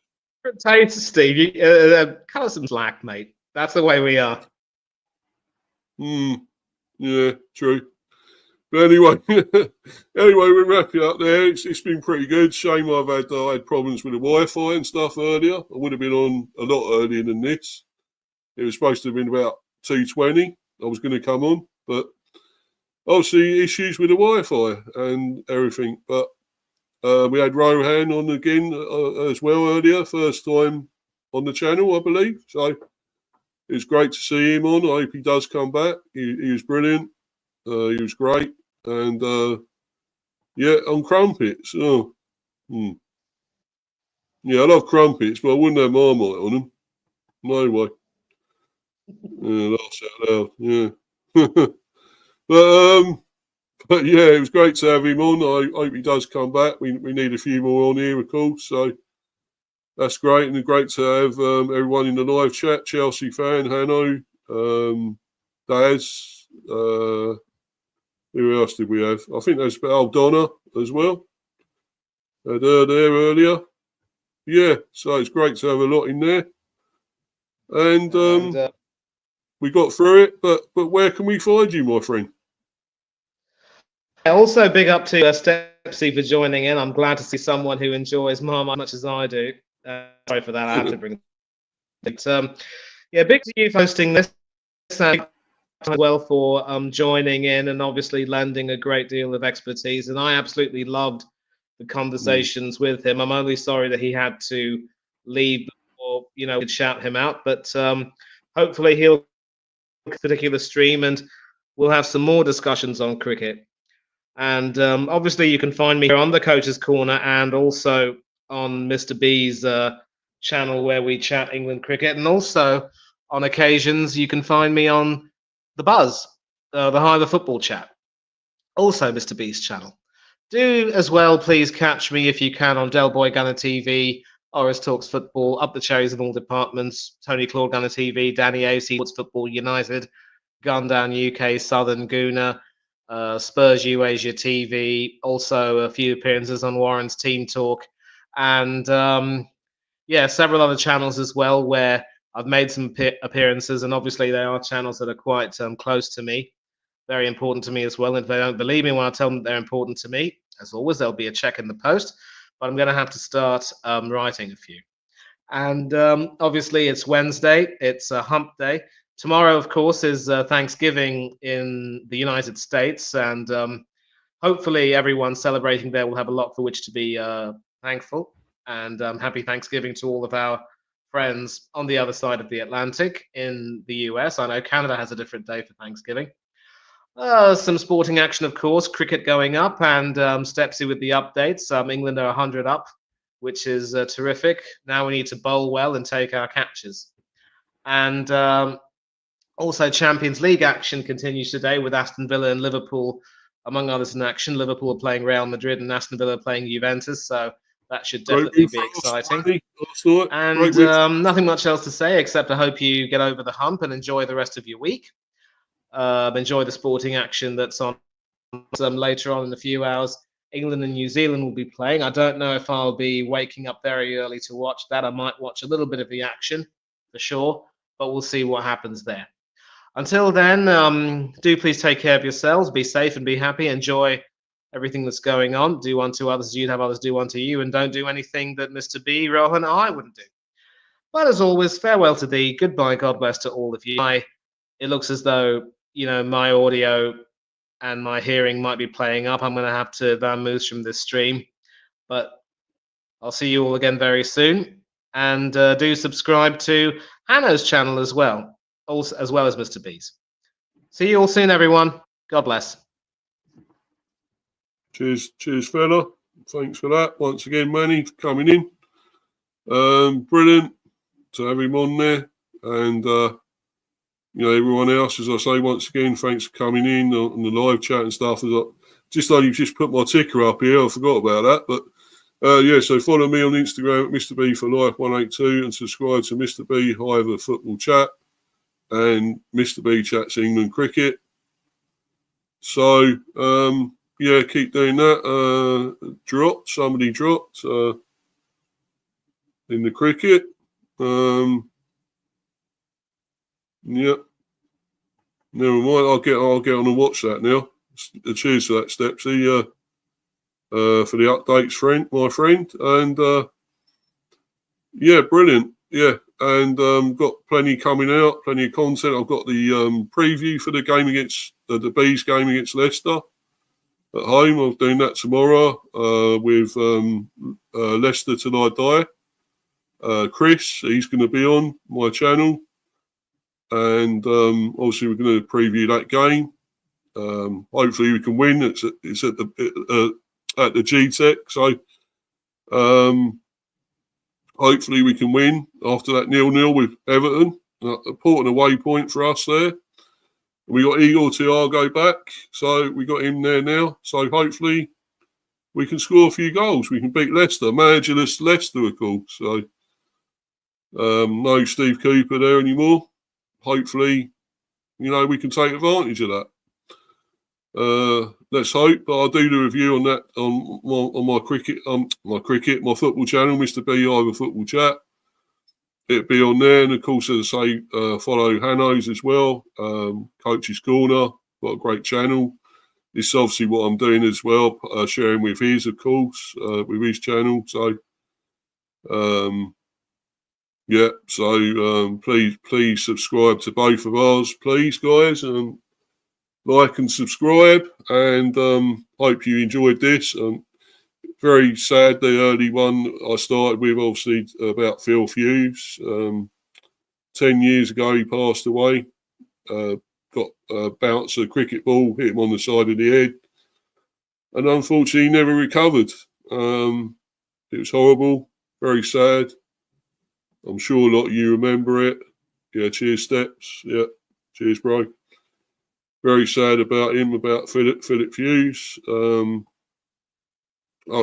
taste, Steve. Cut us some slack, mate. That's the way we are. Yeah, true. But anyway, we're wrapping up there. It's been pretty good. Shame I had problems with the Wi-Fi and stuff earlier. I would have been on a lot earlier than this. It was supposed to have been about 2:20. I was going to come on, but obviously issues with the Wi-Fi and everything. But we had Rohan on again as well earlier, first time on the channel, I believe. So it was great to see him on. I hope he does come back. He was brilliant. He was great. And on crumpets. Oh, yeah, I love crumpets, but I wouldn't have Marmite on them. No way. Yeah, laugh out loud. Yeah. But yeah, it was great to have him on. I hope he does come back. We need a few more on here, of course. So that's great, and great to have everyone in the live chat. Chelsea fan, Hanno, Daz. Who else did we have? I think there's Donna as well. Had her there earlier. Yeah, so it's great to have a lot in there. And we got through it, but where can we find you, my friend? Also, big up to Stepsy for joining in. I'm glad to see someone who enjoys Marmite as much as I do. Sorry for that. I had to bring Yeah, big to you for hosting this. As well for joining in and obviously lending a great deal of expertise. And I absolutely loved the conversations with him. I'm only sorry that he had to leave before, we could shout him out. But hopefully he'll particular stream and we'll have some more discussions on cricket. And obviously you can find me here on the Coach's Corner and also on Mr. B's channel where we chat England cricket. And also on occasions you can find me on The Buzz, the Hive Football Chat. Also Mr. B's channel. Do as well, please catch me if you can on Del Boy Gunner TV, Oris Talks Football, Up the Cherries in all departments, Tony Claude Gunner TV, Danny A.C. Sports Football United, Gun Down UK, Southern Gooner, Spurs U Asia TV, also a few appearances on Warren's Team Talk, and several other channels as well where I've made some appearances, and obviously they are channels that are quite close to me, very important to me as well. And if they don't believe me when I tell them they're important to me, as always, there'll be a check in the post, but I'm going to have to start writing a few. And obviously it's Wednesday, it's a hump day. Tomorrow, of course, is Thanksgiving in the United States, and hopefully everyone celebrating there will have a lot for which to be thankful. And happy Thanksgiving to all of our friends on the other side of the Atlantic in the US. I know Canada has a different day for Thanksgiving. Some sporting action, of course, cricket going up, and Stepsy with the updates. England are 100 up, which is terrific. Now we need to bowl well and take our catches. And also Champions League action continues today with Aston Villa and Liverpool, among others, in action. Liverpool are playing Real Madrid and Aston Villa are playing Juventus, so that should definitely be exciting. And nothing much else to say, except I hope you get over the hump and enjoy the rest of your week. Enjoy the sporting action that's on later on in a few hours. England and New Zealand will be playing. I don't know if I'll be waking up very early to watch that. I might watch a little bit of the action for sure, but we'll see what happens there. Until then, do please take care of yourselves, be safe and be happy, enjoy everything that's going on, do unto others as you'd have others do unto you, and don't do anything that Mr. B, Rohan, I wouldn't do. But as always, farewell to thee, goodbye, God bless to all of you. It looks as though, my audio and my hearing might be playing up. I'm going to have to vamoose from this stream, but I'll see you all again very soon. And do subscribe to Hanno's channel as well, as well as Mr. B's. See you all soon, everyone. God bless. Cheers, fella. Thanks for that. Once again, Manny, for coming in. Brilliant to have him on there. And, everyone else, as I say, once again, thanks for coming in on the live chat and stuff. You've just put my ticker up here. I forgot about that. But, so follow me on Instagram at Mr. B for Life 182 and subscribe to Mr. B Hive Football Chat and Mr. B Chats England Cricket. So, keep doing that. Somebody dropped in the cricket. Never mind. I'll get on and watch that now. Cheers for that, Stepsy. For the updates, my friend, and brilliant. Yeah, and got plenty coming out, plenty of content. I've got the preview for the game against the Bees game against Leicester at home. I'm doing that tomorrow with Leicester Till I Die. Chris, he's going to be on my channel, and obviously we're going to preview that game. Hopefully we can win. It's at the G-Tech, so hopefully we can win after that 0-0 with Everton. Important away point for us there. We got Igor Thiago back, so we got him there now. So hopefully we can score a few goals. We can beat Leicester, managerless Leicester, of course. So no Steve Cooper there anymore. Hopefully, we can take advantage of that. Let's hope. But I'll do the review on that on my football channel, Mr. B Hive Football Chat. It'll be on there, and of course, as I say, follow Hanno's as well. Coach's Corner, got a great channel. This is obviously what I'm doing as well, sharing with his, of course, with his channel. So, Yeah, so please subscribe to both of ours, please, guys. Like and subscribe, and hope you enjoyed this. Very sad, the early one I started with, obviously, about Phil Hughes. 10 years ago, he passed away. Got a bounce of a cricket ball, hit him on the side of the head, and unfortunately, he never recovered. It was horrible, very sad. I'm sure a lot of you remember it. Yeah, cheers, Steps. Yeah, cheers, bro. Very sad about him, about Philip Hughes.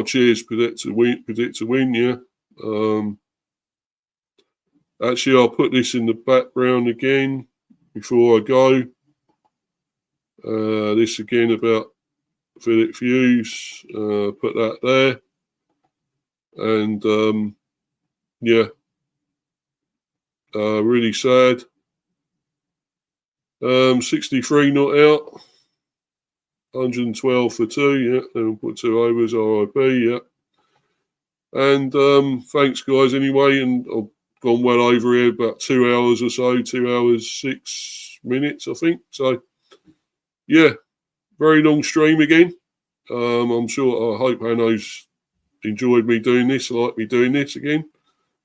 Cheers, predict to win, yeah. Actually, I'll put this in the background again before I go. This again about Philip Hughes. Put that there. And, yeah. Really sad. 63 not out. 112 for 2, yeah. Then we'll put 2 overs, RIP, yeah. And thanks, guys, anyway. And I've gone well over here, about 2 hours or so, 2 hours, 6 minutes, I think. So, yeah, very long stream again. I'm sure, I hope Hanno's enjoyed me doing this, like me doing this again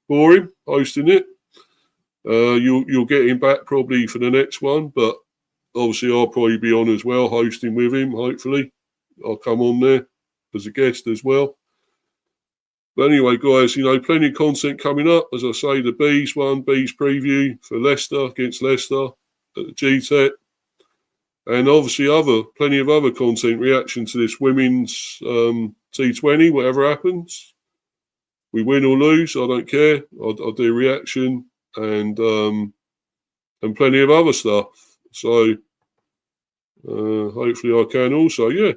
for him, hosting it. You'll get him back probably for the next one, but obviously I'll probably be on as well, hosting with him, hopefully. I'll come on there as a guest as well. But anyway, guys, plenty of content coming up. As I say, the Bees preview for Leicester, against Leicester at the GTEC. And obviously plenty of other content, reaction to this women's T20, whatever happens. We win or lose, I don't care. I'll do a reaction and plenty of other stuff. So hopefully I can also, yeah,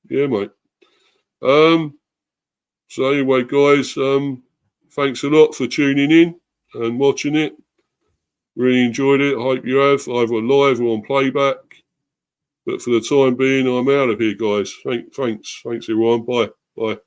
mate. So anyway, guys, thanks a lot for tuning in and watching it. Really enjoyed it. I hope you have, either live or on playback. But for the time being, I'm out of here, guys. Thanks, everyone. Bye.